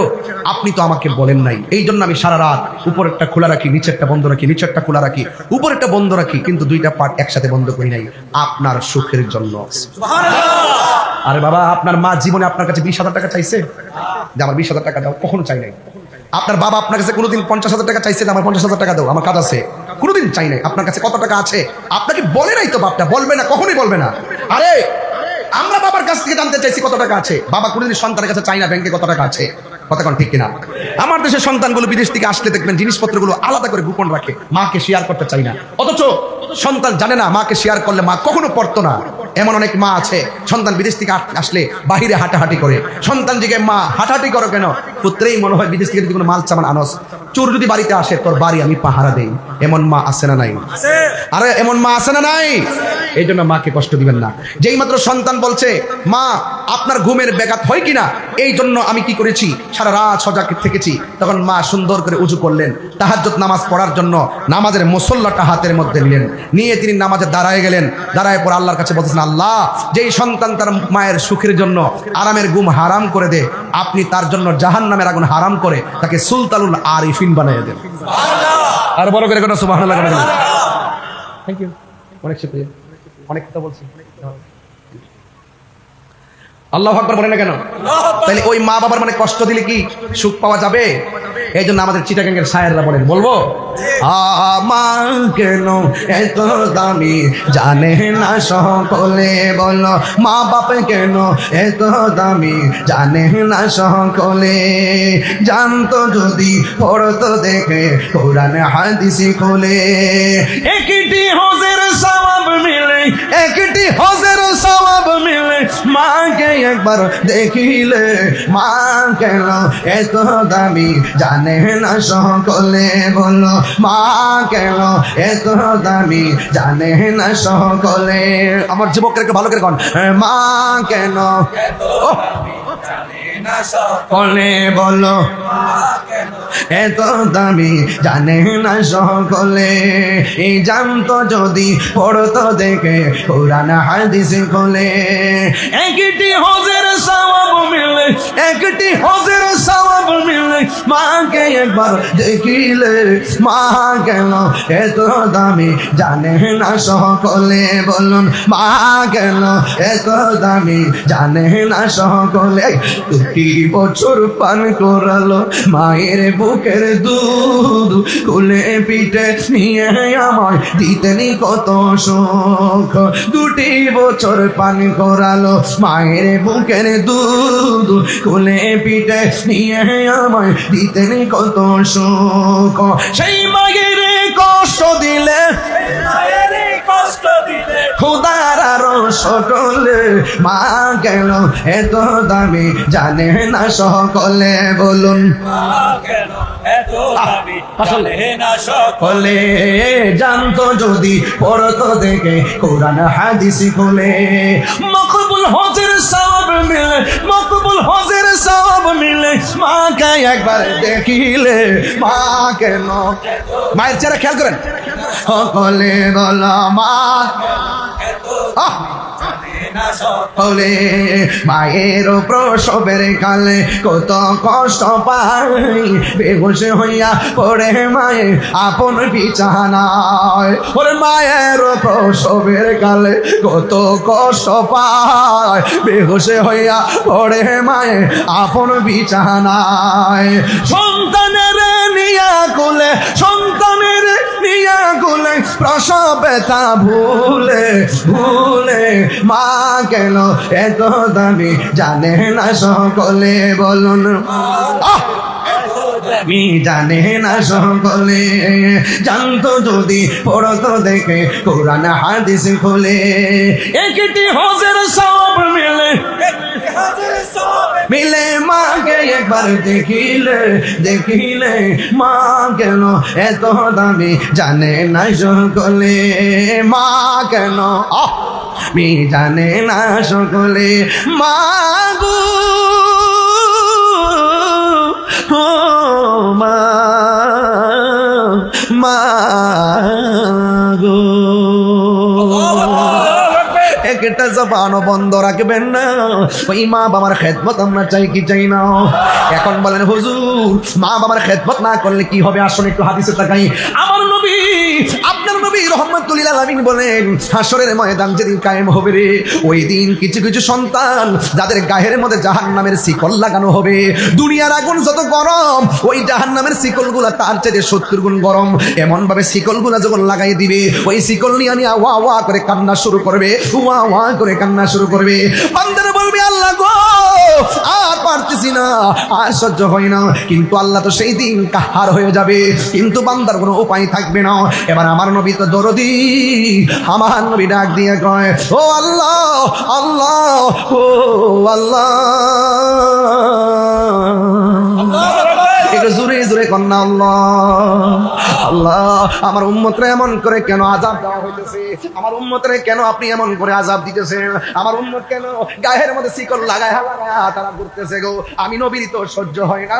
আপনি তো আমাকে বলেন নাই। এই জন্য আমি সারা রাত উপরেরটা খোলা রাখি, নিচেরটা বন্ধ রাখি, নিচেরটা খোলা রাখি, উপরেরটা বন্ধ রাখি, কিন্তু দুইটা পাট একসাথে বন্ধ করি নাই আপনার সুখের জন্য। আরে বাবা, আপনার মা জীবনে আপনার কাছে 20,000 টাকা চাইছে যে আমার 20,000 টাকা দাও? কখনো চাই নাই। আপনার বাবা আপনার কাছে কোনোদিন 50,000 টাকা চাইছে যে আমার 50,000 টাকা দাও, আমার কাজ আছে? কোনোদিন চাই নাই। আপনার কাছে কত টাকা আছে আপনাকে বলে নাই তো, বাপটা বলবে না, কখনোই বলবে না। আরে আমরা বাবার কাছ থেকে জানতে চাইছি কত টাকা আছে, বাবা কোনোদিন সন্তানের কাছে চাই না ব্যাংকে কত টাকা আছে। কতক্ষণ ঠিক কিনা? আমার দেশের সন্তানগুলো বিদেশ থেকে আসলে দেখবেন জিনিসপত্রগুলো আলাদা করে গোপন রাখে, মাকে শেয়ার করতে চাই না। অথচ সন্তান জানে না মাকে শেয়ার করলে মা কখনো পড়তো না। এমন অনেক মা আছে সন্তান বিদেশ থেকে আসলে বাহিরে হাঁটাহাঁটি করে। সন্তান জিগে মা হাঁটাহাঁটি করো কেন? পুত্রেই মনে হয় বিদেশ থেকে যদি কোনো মাল সামান আনস, চোর যদি বাড়িতে আসে তোর বাড়ি আমি পাহারা দেই। এমন মা আছে না নাই? আরে এমন মা আছে না নাই? এই জন্য মাকে কষ্ট দিবেন না। যেই মাত্র সন্তান বলছে মা আপনার ঘুমের ব্যাঘাত হয় কিনা, এই জন্য আমি কি করেছি সারা রাত সজাগ থেকেছি, তখন মা সুন্দর করে উজু করলেন, তাহাজ্জুদ নামাজ পড়ার জন্য নামাজের মুসল্লাটা হাতের মধ্যে নিলেন, নিয়ে তিনি নামাজে দাঁড়ায় গেলেন। দাঁড়ায় পর আল্লাহর কাছে বলতেছেন আল্লাহ যেই সন্তান তার মায়ের সুখের জন্য আরামের ঘুম হারাম করে দে, আপনি তার জন্য জাহান্নামের আগুন হারাম করে তাকে সুলতানুল আরিফিন বানিয়ে দেন। আর বড় করে কোনো সুবহানাল্লাহ। থ্যাংক ইউ, অনেক শুকরিয়া, অনেক কথা বলছি। আল্লাহু আকবার বলে না কেন? তাহলে ওই মা বাবার মানে কষ্ট দিলে কি সুখ পাওয়া যাবে? এই জন্য আমাদের চিটাগাঙ্গের শায়েররা বলেন, বলবো মা কেন এত দামি জানে না সকলে, বলো মা বাপ কেন এত দামি জানে না সকলে, জানতো যদি পড়তো দেখে কোরআন হাদিস খুলে, একটি হজের সওয়াব মিলে, একটি হজের সওয়াব মিলে, মাকে একবার দেখিলে, মা কেন এত দামি জানে না সকলে, বলো মা কেন এত দামি জানে না সকলে। আমার যুবকদেরকে ভালো করে কন, মা কেন সকলে, বলো এত দামি জানে না সকলে, এই জানতো যদি পড়তো দেখে কোরআন হাদিস খুলে, একটি হজের সওয়াব মিলে, একটি হজের সওয়াব মিলে, মাকে একবার দেখিলে, মা কেন এত দামি জানে না সকলে, বলুন মা কেন এত দামি জানে না সকলে। 2 বছর পান করালো মায়ের বুকের দুধ, কোলে পিঠে নিয়ে আমায় দিতেনি কত সুখ, 2 বছর পান করালো মায়ের বুকের দুধ, কোলে পিঠে নিয়ে আমায় দিতেনি কত সুখ, সেই মায়ের কষ্ট দিলে, খোদার আরো সকলে, মা কেন এত দামি জানে না সকলে, বলুন সকলে, জানতো যদি পড়তো দেখে কোরআন হাদিস খুলে, মকবুল হজের সওয়াব মিলে, মকবুল হজের সওয়াব মিলে, মাকে একবার দেখিলে, মা কেন, মায়ের চেহারা খেয়াল করেন, সকলে বলো মা সকলে, মায়ের প্রসবের কালে কত কষ্ট পাই, বেহুশ হইয়া পড়ে মায়ে আপন বিছানায়, ওরে মায়ের প্রসবের কালে কত কষ্ট পায়, বেহুশ হইয়া পড়ে মায়ে আপন বিছানায়, সন্তানের নিয়া কোলে, সন্তানের নিয়া কোলে, প্রসব ব্যথা ভুলে ভুলে, মা কেন এত দামি জানে না সকলে, বলুন আমি জানে না সকলে, জানতো যদি পড়তো দেখে কোরআন হাদিস খুলে, একটি হজের সওয়াব মিলে, মিলে, মাকে একবার দেখিলে, দেখিলে, মা কেন এত দামি জানে না সকলে, মা কেন আমি জানে না সকলে, মা গো মা, মা গো, একটা জবানও বন্ধ রাখবেন না, ওই মা বাবার খেদমত আমরা চাই কি চাই না? এখন বলেন হুজুর মা বাবার খেদমত না করলে কি হবে? আসলে একটু হাদিসে তাকাই, আমার নবী, আপনার নবী রহমাতুল লিল আলামিন বলেন, হাসরের ময়দান যেদিন কায়েম হবে রে, ওই দিন কিছু কিছু সন্তান যাদের গায়ের মধ্যে জাহান্নামের শিকল লাগানো হবে, দুনিয়ার আগুন যত গরম, ওই জাহান্নামের শিকলগুলা তার চেয়ে 70 গুণ গরম, এমন ভাবে শিকলগুলা যখন লাগাই দিবে, ওই শিকল নিয়ে নিয়ে ওয়া ওয়া করে কান্না শুরু করবে, ওয়া ওয়া করে কান্না শুরু করবে, বান্দারা বলবে আল্লাহ গো আর পারতেছি না, আর সহ্য হয় না, কিন্তু আল্লাহ তো সেই দিন কাহার হয়ে যাবে, কিন্তু বান্দার কোনো উপায় থাকবে না। এবার আমার নবী তো দরদি, আমার নবী ডাক দিয়ে কয়, ও আল্লাহ আল্লাহ, ও আল্লাহ, একটু জোরে জোরে কন্যা আল্লাহ আল্লাহ, আমার উম্মতরে এমন করে কেন আযাব দেওয়া হইতেছে, আমার উম্মতরে কেন আপনি এমন করে আযাব দিতেছেন, আমার উম্মত কেন গায়ের মধ্যে শিকল লাগায় লাগায় তারা ঘুরতেছে গো, আমি নবীর তো সহ্য হয় না,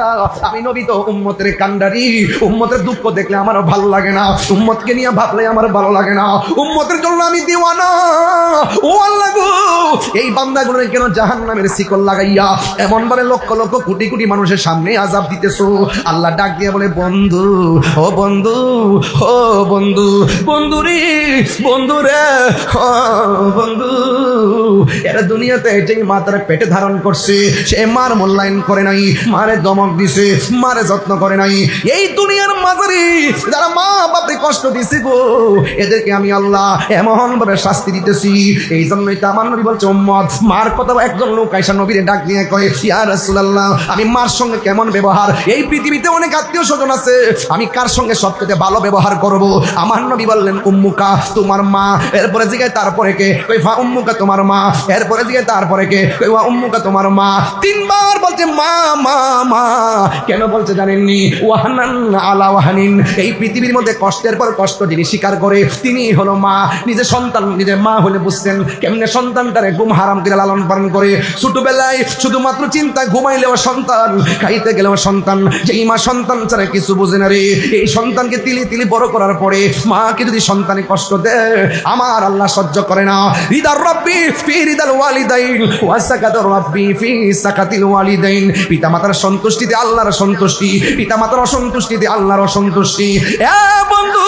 আমি নবী তো উম্মতের কান্ডারি, উম্মতের দুঃখ দেখলে আমার ভালো লাগে না, উম্মতকে নিয়ে ভাবলে আমার ভালো লাগে না, উম্মতের জন্য আমি দিওয়ানা, ও আল্লাহ গো এই বান্দাগুলোর কেন জাহান্নামের শিকল লাগাইয়া এমন ভাবে লক্ষ লক্ষ কোটি কোটি মানুষের সামনে আযাব দিতেছো? আল্লাহ ডাক দিয়ে বলে, বন্ধু, ও বন্ধু, ও বন্ধু, বন্ধু রে, বন্ধু রে, ও বন্ধু। এরা দুনিয়াতে যেই মা তার পেটে ধারণ করছে, সে মার মূল্যায়ন করে নাই, মারে দমক দিছে, মারে যত্ন করে নাই। এই দুনিয়ার মাঝারি যারা মা বাপরে কষ্ট দিছে গো, এদেরকে আমি আল্লাহ এমন ভাবে শাস্তি দিতেছি। এই জন্যই তো আমার নবী বলছে, উম্মত, মার কথা একজন লোক আয়েশা নবীরে ডাক দিয়ে কয়, ইয়া রাসূলুল্লাহ, আমি মার সঙ্গে কেমন ব্যবহার, এই পৃথিবীতে অনেক আত্মীয় স্বজন আছে, আমি কার সঙ্গে সবচেয়ে ভালো ব্যবহার করব? আমার নবী বললেন, উম্মুকা, তোমার মা। এরপরে জিজ্ঞাসা তারপরে কে? কই ফা উম্মুকা, তোমার মা। এরপরে জিজ্ঞাসা তারপরে কে? কই ওয়া উম্মুকা, তোমার মা। তিনবার বলছে মা মা মা। কেন বলছে জানেননি? ওয়াহানান আলা ওয়াহানিন, এই পৃথিবীর মধ্যে কষ্টের পর কষ্ট যিনি স্বীকার করে তিনি হলো মা। নিজের সন্তান নিজের মা হলে বুঝতেন কেমনে সন্তানটারে ঘুম হারাম করে লালন পালন করে। ছোটবেলায় শুধুমাত্র চিন্তা, ঘুমাইলেও সন্তান, খাইতে গেলেও সন্তান। যেই মা সন্তান ছাড়া কিছু বুঝে না রে, এই সন্তানকে তিলি তিলি বড় করার পরে মাকে যদি সন্তানে কষ্ট দেয়, আমার আল্লাহ সহ্য করে না। রিদার রব্বি ফি রিদাল ওয়ালিদাইন ওয়া সাকাতুর রব্বি ফি সাকাতিল ওয়ালিদাইন, পিতামাতার সন্তুষ্টিতে আল্লাহর সন্তুষ্টি, পিতামাতার অসন্তুষ্টিতে আল্লাহর অসন্তুষ্টি। এ বন্ধু,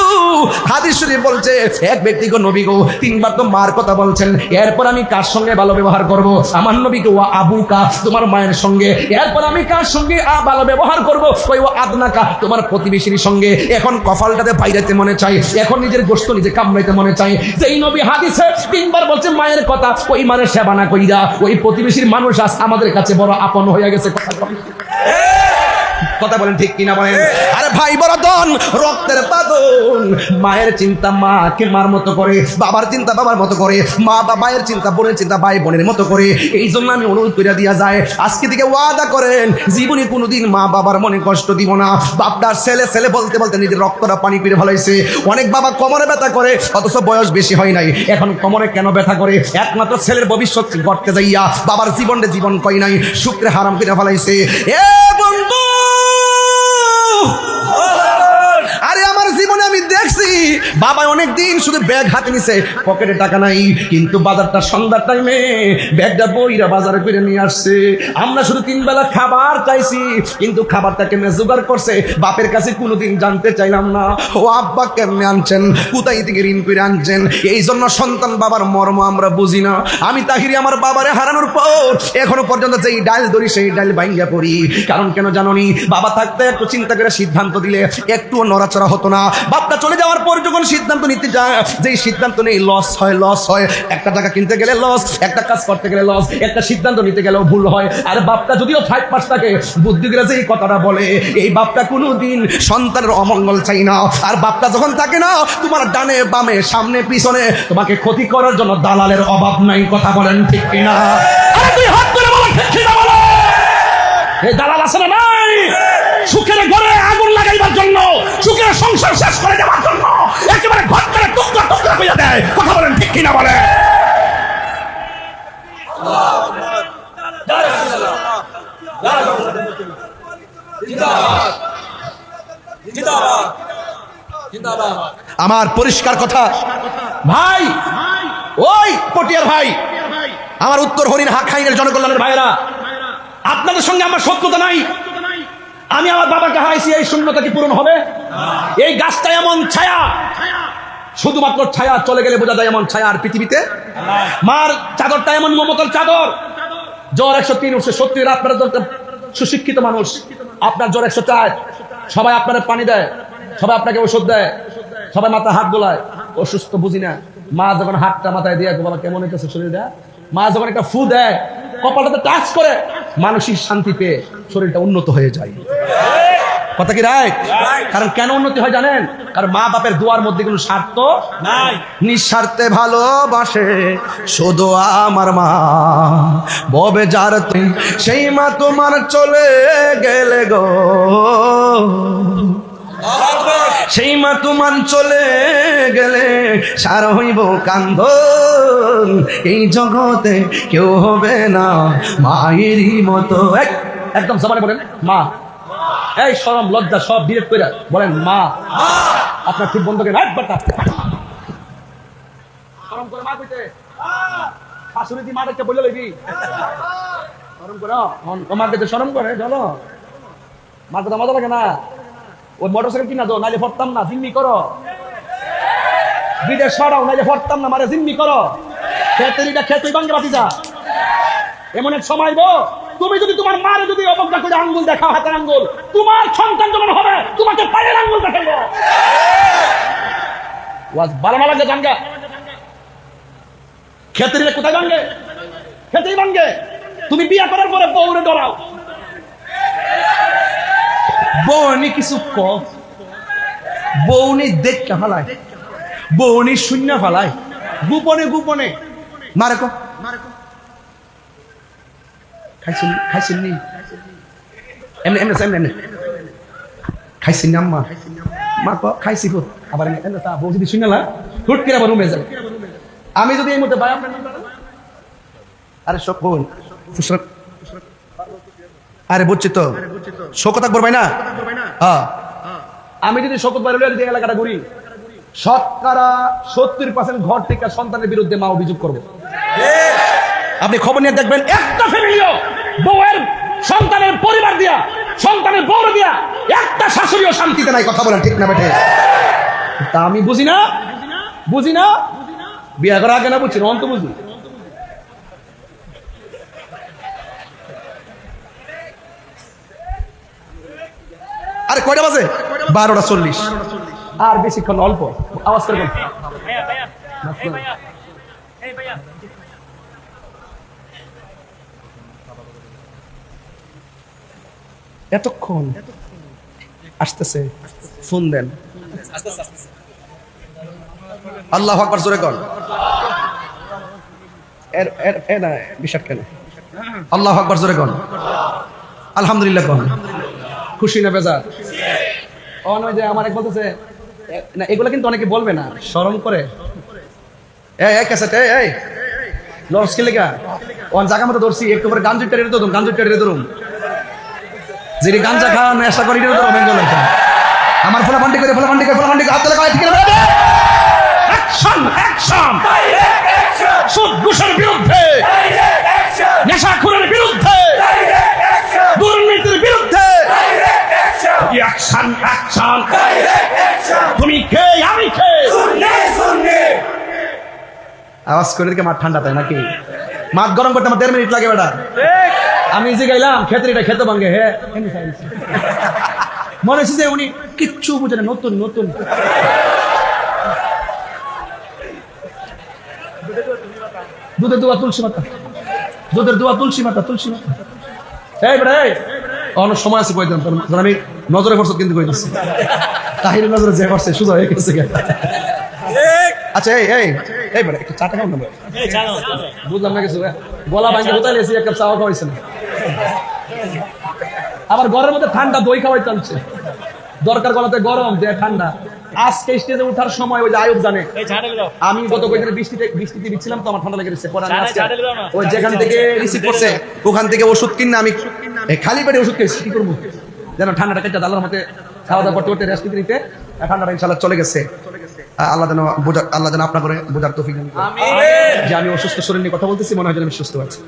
হাদিস শরীফ বলছে এক ব্যক্তি গো, নবী গো, তিনবার তো মার কথা বলছেন, এরপর আমি কার সঙ্গে ভালো ব্যবহার করব? আমার নবীকে ওয়া আবুকা, তোমার মায়ের সঙ্গে। এরপর আমি কার সঙ্গে ভালো ব্যবহার করব? ওই ও আদনাকা, তোমার প্রতিবেশীর সঙ্গে। এখন কপালটাতে বাইরাতে মনে চাই, এখন নিজের গোশত নিজে কামড়াইতে মনে চাই। যেই নবী হাদিসে তিনবার বলছে মায়ের কথা, ওই মানের সেবা না কইরা ওই প্রতিবেশীর মানুষ আজ আমাদের কাছে বড় আপন হয়ে গেছে। কথা বলেন ঠিক কিনা বলেন? আরে ভাই বরাদন, রক্তের বাঁধন। মায়ের চিন্তা মাকে মার মতো করে, বাবার চিন্তা বাবার মতো করে, মা বাবার চিন্তা বোনের চিন্তা ভাই বোনের মতো করে। এই জন্য আমি অনুরোধ করে দিয়া যায়, আজকে থেকে ওয়াদা করেন জীবনে কোনোদিন মা বাবার মনে কষ্ট দিব না। বাপটার ছেলে ছেলে বলতে বলতে নিজের রক্তটা পানি করে ফেলাইছে। অনেক বাবা কোমরে ব্যথা করে, অথচ বয়স বেশি হয় নাই, এখন কোমরে কেন ব্যথা করে? একমাত্র ছেলের ভবিষ্যৎ গড়তে যাইয়া বাবার জীবনটা জীবন কই নাই, শুক্রে হারাম করে ফেলাইছে। এ বন্ধু, আরে আমার জীবনে আমি দেখছি বাবা অনেক দিন শুধু ব্যাগ হাতে নিছে, পকেটে টাকা নাই, কিন্তু বাজারটা সন্ধ্যার টাইমে ব্যাগটা বইরা বাজারে করে নিয়ে আসছে। আমরা শুধু 3 বেলা খাবার চাইছি, কিন্তু খাবারটা কেমনে জোগাড় করছে বাপের কাছে কোনোদিন জানতে চাইলাম না। ও আব্বা কেমনে আনছেন, কোথায় থেকে ঋণ করে আনছেন? এই জন্য সন্তান বাবার মর্ম আমরা বুঝি না। আমি তাহিরি আমার বাবারে হারানোর পর এখনো পর্যন্ত যেই ডাল ধরি সেই ডাল ভাঙ্গা পড়ি। কারণ কেন জানোনি? বাবা থাকতে একটু চিন্তা করে সিদ্ধান্ত দিলে একটুও নড়াচড়া হতো না। বাপটা চলে যাওয়ার পর যখন সিদ্ধান্ত নিতে যায়, যেই সিদ্ধান্ত নেই লস হয়, লস হয়। একটা টাকা কিনতে গেলে লস, একটা কাজ করতে গেলে লস, একটা সিদ্ধান্ত নিতে গেলেও ভুল হয়। আর বাপটা যদিও 5 থাকে, বুদ্ধি করে যে এই কথাটা বলে, এই বাপটা কোনোদিন সন্তানের অমঙ্গল চাই না। আর বাপটা যখন থাকে না, তোমার ডানে বামে সামনে পিছনে তোমাকে ক্ষতি করার জন্য দালালের অভাব নাই। কথা বলেন ঠিক কিনা? আরে তুই হাত ধরে বলো ঠিক কিনা বলো। এই দালাল আছে না নাই? সুখের ঘরে আগুন লাগাইবার জন্য, সুখের সংসার শেষ করে দেওয়ার জন্য একেবারে ঘর করে টুকরা টুকরা করে দেয়। কথা বলেন ঠিক কিনা বলে? আমার পরিষ্কার কথা ভাই, ওই পটিয়ার ভাই, আমার উত্তর হরিণ হাখাইনের জনকল্যাণের ভাইরা, আপনাদের সঙ্গে আমার শত্রুতা নাই। আমি আমার বাবাকে হারাইছি, এই শূন্যতা কি পূরণ হবে? এই গাছটা এমন ছায়া, শুধুমাত্র ছায়া, চলে গেলে বোঝা যায় এমন ছায়া আর পৃথিবীতে। মার চাদরটা এমন মমতার চাদর, জ্বর 103 উঠছে। সত্যি আপনারা সুশিক্ষিত মানুষ, আপনার জ্বর 104, সবাই আপনার পানি দেয়, সবাই আপনাকে ওষুধ দেয়, সবাই মাথা হাত গোলায়, অসুস্থ বুঝি না। মা যখন হাতটা মাথায় দিয়ে বাবা কেমন হইতেছে শরীরটা, মা যখন একটা ফু দেয়, কপালটাতে টাচ করে, মানসিক শান্তি পেয়ে শরীরটা উন্নত হয়ে যায়। কথা কি রাইট? কারণ কেন উন্নতি হয় জানেন? কারণ মা বাপের দোয়ার মধ্যে কোনো স্বার্থ নাই। নিঃস্বার্থে ভালোবাসে শুধু আমার মা, ববে যার সেই মা তোমার চলে গেলে গো, সেই মা তোমার চলে গেলে সার হইব কান্দন, এই জগতে কেউ হবে না মায়েরই মতো। একদম সবাই বলেন মা। এই শরম লজ্জা সব ডিরেক্ট করে বলেন মা। আপনার ঠিক বন্ধ করে শরম করে মা কইতে, শাশুড়ি দি মা দেখতে বলে লইবি, শরম করে মার দেখতে শরম করে, চলো মার কথা মজা লাগে না। ওই মোটরসাইকেল কিনা দাও, নাইলে ফরতাম না, জিম্মি করো। বিদেশ সরাও, নাইলে ফরতাম না, মারে জিম্মি করো। খেতেরিটা খেতেই ভাঙ্গে বাতিজা। এমন এক সময় গো, তুমি যদি তোমার মারে যদি অবজ্ঞা করে আঙ্গুল দেখাও, হাতের আঙ্গুল, তোমার সন্তান যখন হবে তোমাকে পায়ের আঙ্গুল দেখাইব। ওয়াজ ভালো না লাগে জানগা। খেতেরিটা কোথায় ভাঙ্গে? খেতেই ভাঙ্গে। তুমি বিয়ে করার পরে বউরে ডরাও, বউনি কিছু কম, বউনি দেখতে ফালায়, বউনি শূন্য ফালায়, গোপনে গোপনে মারে কো খাইছেন খাইছেন নি এমনি এমনি এমনি এমনি খাইছেন না আম্মা, মা কো খাইছি কো, আবার এমনি এমনি তা বউ যদি শুনে না হুট করে আবার রুমে যাবে। আমি যদি এই মুহূর্তে বায়াম আরে সব বল ফুসরত, আরে বুঝছি তো শোকত আকবর ভাই না, হ্যাঁ আমি যদি শোকত ভাই যদি এলাকাটা ঘুরি, শতকরা 70% ঘর থেকে সন্তানের বিরুদ্ধে মা অভিযোগ করবে। আপনি খবর নিয়ে দেখবেন, একটা ফ্যামিলিও বউয়ের সন্তানের পরিবার দিয়া, সন্তানের বউর দিয়া একটা শাশুড়িও শান্তিতে নাই। কথা বলেন ঠিক না বেঠে? তা আমি বুঝি না, বুঝি না, বিয়ে করার আগে না বুঝছি না, অন্ত বুঝি। আরে কয়টা বাজে? 12:40। আর বেশিক্ষণ অল্প, আওয়াজ করে বল। এতক্ষণ আসতেছে, ফোন দেন। আল্লাহু আকবার জোরে কর। এর এর এ না বিষয় কেন? আল্লাহু আকবার জোরে কর। আলহামদুলিল্লাহ কর। খুশি না বেজার? অনয় যে আমার এক বলতেছে না, এগুলা কিন্তু অনেকে বলবে না, শরম করে। এই ক্যাসেট এই লস কে লেগা ওন জায়গা মতো ধরছি, একটু পরে গাঞ্জুটা রেড়ে ধরুম, গাঞ্জুটা রেড়ে ধরুম, যিনি গাঞ্জা খাওয়া নেশা করি রেড়ে ধরুম। আমার ফোলা ফান্ডি করে ফোলা ফান্ডি করে ফোলা ফান্ডি করে হাত তুলে কয় ঠিক না? অ্যাকশন অ্যাকশন, সুদ ঘুষের বিরুদ্ধে, নেশাখোরের বিরুদ্ধে, দুর্নীতির বিরুদ্ধে অ্যাকশন অ্যাকশন। তুমি কে আমি কে? আওয়াজ করে দিকে মাঠ ঠান্ডা তাই নাকি? মাঠ গরম করতে আমার 1.5 মিনিট লাগে বেটা। আমি যে গাইলাম খেতেরিটা খেতে ভাঙ্গে, হ্যাঁ মনে হচ্ছে যে উনি কিচ্ছু বুঝে না, নতুন নতুন। দুধের দোয়া তুলসী মাতা, দুধের দোয়া তুলসী মাতা, তুলসী মাতা। এই বেটা অনেক সময় আছে কই দেন, আমি নজরে পড়ছ কিন্তু কই দিচ্ছি, তাহিরের নজরে যে পড়ছে শুধু হয়ে গেছে। আচ্ছা এই এই এই বেটা একটু চাটা খাও না, বুঝলাম না কিছু, গলা ভাঙে কোথায় লেছি, এক কাপ চাওয়া খাওয়াইছে না, আবার ঘরের মধ্যে ঠান্ডা দই খাওয়াইতে আনছে, দরকার গলাতে গরম যে ঠান্ডা। আজকে স্টেজে ওঠার সময় ওই যে আয়ুব জানে, আমি গত কয়েকদিন বৃষ্টিতে দিচ্ছিলাম তো আমার ঠান্ডা লেগে গেছে। ওই যেখান থেকে রিসিভ করছে ওখান থেকে ওষুধ কিনে আমি খালি পেটে ওষুধ খেয়েছি, কি করবো যেন ঠান্ডাটা কেটে আল্লাহর মধ্যে খাওয়া দাওয়া করতে করতে রেস্ট নিতে ঠান্ডাটা ইনশাআল্লাহ চলে গেছে। আল্লাহ যেন আপনার করে বোঝার তৌফিক দান করেন যে আমি অসুস্থ শরীর নিয়ে কথা বলতেছি, মনে হয় যেন আমি সুস্থ আছি।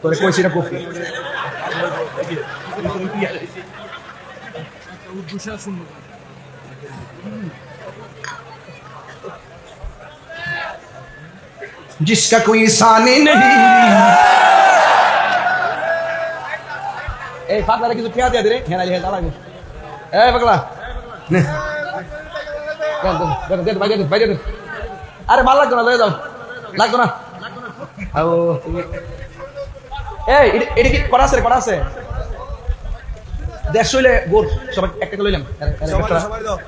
তোরে কইছি না কফি जिसका कोई सानी नहीं। এই ফাঁকলারে কিছু খেয়া দিয়ে দে রে, হেনা লিহে দাঁড়াবো। এই পাগলা নে দে বাইরে দে, বাইরে দে। আরে মাল লাগতো না, লয়ে যাও, লাগতো না। আও এই এটা কি করা আছে? করা আছে 150 হইলে গোর সবাই একটা করে লইলাম।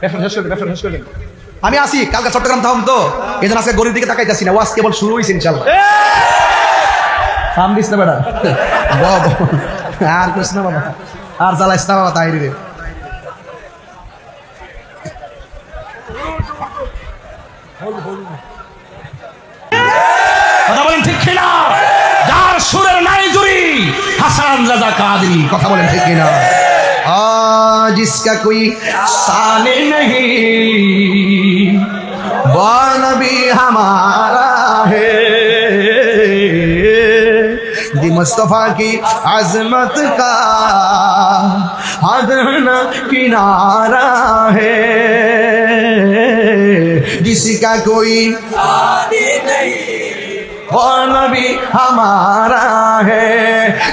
ব্যবসা শেষ করে আমি আসি, কালকে চট্টগ্রাম থাম তো, এই জন্য আজকে গরিব দিকে তাকাইতেছি না, ওয়াজ কেবল শুরু হয়েছে ইনশাল্লাহ। থাম দিস না বেটা, আর কৃষ্ণ না বাবা, আর জ্বালাইস না বাবা তাই রে। কথা বলেন ঠিক কিনা? যার সুরের নাই জুরি হাসান রাজা কাদরি, কথা বলেন ঠিক কিনা? जिसका कोई साने नहीं वो नबी हमारा है, दी मुस्तफा की अजमत का आदना किनारा है जिसका कोई साथी नहीं वो नबी हमारा है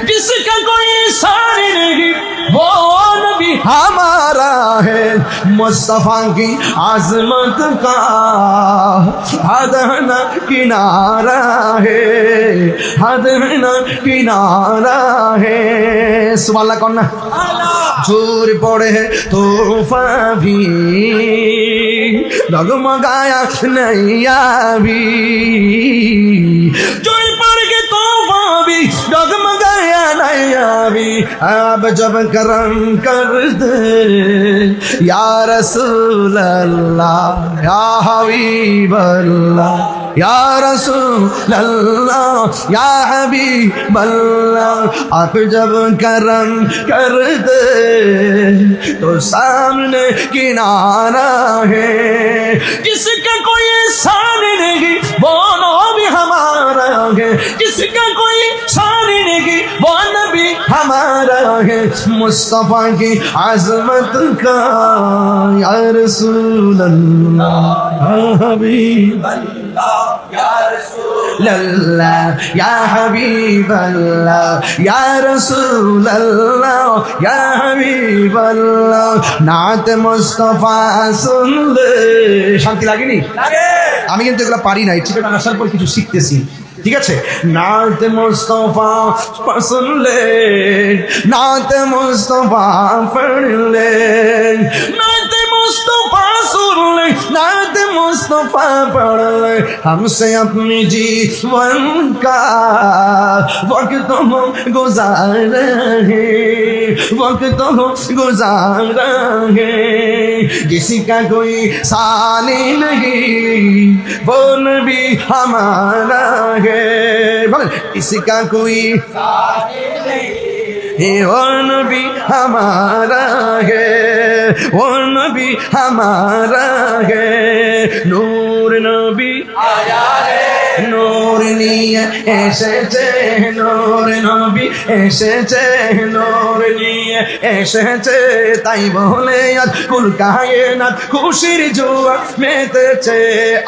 जिसका कोई साथी नहीं वो नबी हमारा है मुस्तफा की आजमत का आदना किनारा है आदना किनारा है सुभान अल्लाह कौन ना झूर पड़े तूफा भी डगमगाया नैया भी झूर पड़ के तूफा भी डगमगाया नैया भी अब जब करम कर दे या रसूल अल्लाह या हबीब अल्लाह या रसूल अल्लाह या हबीब अल्लाह आप जब करम कर दे तो सामने किनारा है जिसका कोई सामने नहीं वो नबी हमारा है जिसका कोई सामने नहीं वो नबी हमारा है मुस्तफा की आजमत का या रसूल अल्लाह या हबीब अल्लाह या रसूल अल्लाह या हबीब अल्लाह या रसूल अल्लाह या हबीब अल्लाह नात मुस्तफा सुन ले শান্তি লাগেনি লাগে আমি কিন্তু এগুলো পারি না ঠিক আছে আসার পর কিছু শিখতেছি ঠিক আছে নাত মুস্তফা শুনলে নাত মুস্তফা পড়লে নাত মুস্তফা सुनले नात मुस्तफा पढ़ले हमसे अपनी जीवन का वक्त हम गुजार रहे वक्त हम गुजार रहे जिसका कोई सानी नहीं वो नबी हमारा है बोले इसका कोई सानी नहीं वो नबी हमारा है वो नबी हमारा है नूर नबी आया है नूर निये एसेছে নূর নবী এসেছে নূর নিয়ে এসেছে তাই বলে আজ কুল কায়নাত খুশির জোয়ার মেতেছে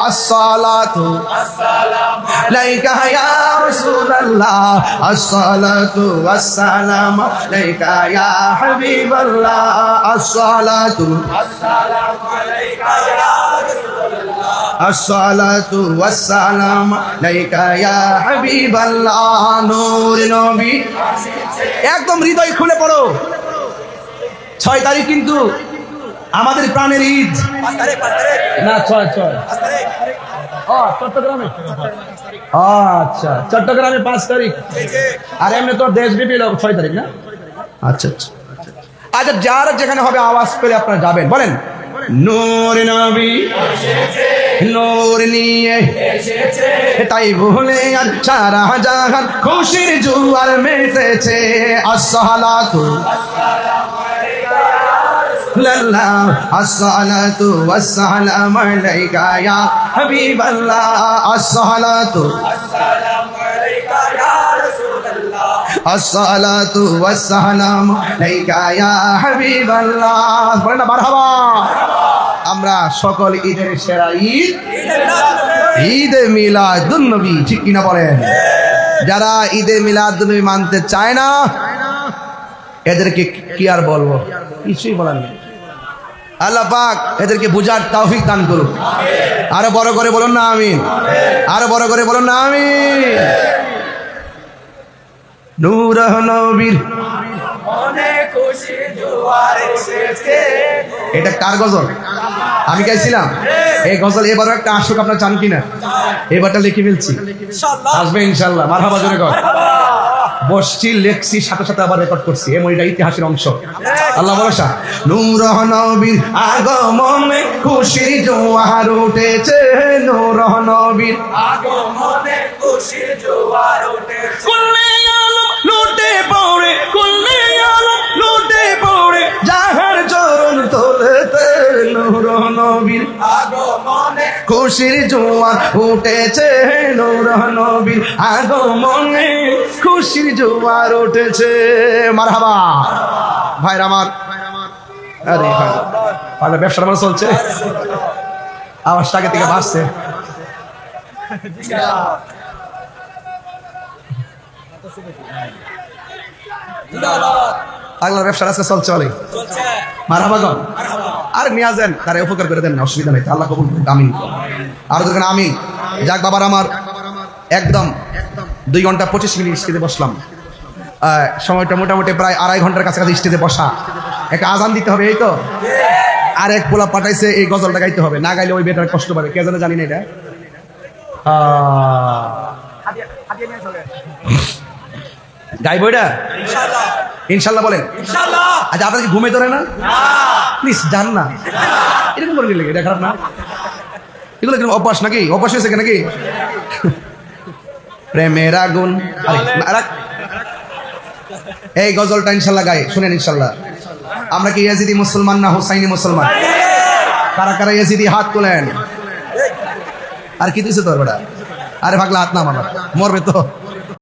আসসালাতু আসসালামু আলাইকা ইয়া রাসূলুল্লাহ আসসালাতু ওয়াসসালামু আলাইকা ইয়া হাবিবাল্লাহ আসসালাতু আসসালামু আলাইকা ইয়া রাসূলুল্লাহ আসসালাতু ওয়াসসালামু আলাইকা ইয়া হাবিবাল্লাহ নূর নবী একদম হৃদয় খুলে পড়ো 6 তারিখ কিন্তু আমাদের প্রাণের ঈদ 5 তারিখ না 6 চট্টগ্রামে আচ্ছা চট্টগ্রামে 5 তারিখ আর এমনি তো দেশব্যাপী 6 তারিখ না আচ্ছা আচ্ছা আচ্ছা যারা যেখানে হবে আওয়াজ পেলে আপনারা যাবেন বলেন নূর নবী এসেছে নূর নিয়ে এসেছে তাই বলে আর সারা জাহান খুশির জোয়ার মেতেছে আসসালাতু আসসালামু আলাইকা ইয়া রাসূলুল্লাহ আসসালাতু ওয়াসসালামু আলাইকা ইয়া হাবিবাল্লাহ আসসালাতু আসসালামু আলাইকা ইয়া রাসূলুল্লাহ আসসালাতু ওয়াসসালামু আলাইকা ইয়া হাবিবাল্লাহ বলেন না মারহাবা আমরা সকল ঈদের সেরা ঈদ ঈদে মিলাদুন নবী ঠিক কিনা বলেন যারা ঈদে মিলাদুন নবী মানতে চায় না এদেরকে কি আর বলবো কিছুই বলার নেই আল্লাহ পাক এদেরকে বুঝার তৌফিক দান করুন আরো বড় করে বলুন না আমিন আরো বড় করে বলুন না আমিন নূর নবীর অনেক খুশি জোয়ার এসেছে এটা কার গজল আমি গাইছিলাম এই গজল এবারও একটা আসুক আপনারা চান কিনা এবারটা লিখে ফেলছি ইনশাআল্লাহ আসবে ইনশাআল্লাহ মারহাবা জোরে কর বসছি লেখছি সাথে সাথে আবার রেকর্ড করছি এমন এটা ইতিহাসের অংশ আল্লাহ ভরসা নূর নবীর আগমনে খুশির জোয়ার উঠেছে নূর নবীর আগমনে খুশির জোয়ার উঠেছে কুল্লে আলম লুটে পড়ে কুল্লে আলম লুটে পড়ে জাহার চরণ তোলেতে নূর নবীর আগমনে খুশির জোয়ার উঠেছে নূর নবীর আগমনে খুশির জোয়ার উঠেছে মারহাবা ভাইরা আমার আরে পাগলা ব্যবসাটা আমার চলছে, আওয়াজটা আগে থেকে বাড়ছে। পাগলার ব্যবসাটা আজকে চলছে অনেক। মারহাবা গো। আরে নিয়ে আসেন, তারা উপকার করে দেন না, অসুবিধা নেই, আল্লাহ কবুল করুক, আমিন। আর দেখেন আমিন। যাক বাবার আমার, একদম 2 ঘন্টা 25 মিনিট স্টেজে বসলাম। সময়টা মোটামুটি প্রায় 2.5 ঘন্টার কাছাকাছি স্টেজে বসা। একটা আজান দিতে হবে, এই তো। আর এক পোলা পাঠাইছে এই গজলটা গাইতে হবে, না গাইলে ওই বেটার কষ্ট পাবে, কে জানে, জানি না এটা। গাইবো এটা ইনশাল্লাহ বলেন। আচ্ছা, আপনার কি ঘুমে ধরে না? প্লিজ যান না, এরকম করে নিলে এটা খারাপ না। এগুলো কিরকম অভ্যাস নাকি? অভ্যাস হয়েছে নাকি? প্রেমের আগুন। এই গজলটা ইনশাল্লাহ গাই, শুনেন ইনশাল্লাহ। আমরা কি ইয়াজিদি মুসলমান না হুসাইনি মুসলমান? কারা কারা ইয়াজিদি হাত তোলেন। আর কি দিছে তোর বেটা? আরে ভাগলা হাত না, আমার মরবে তো।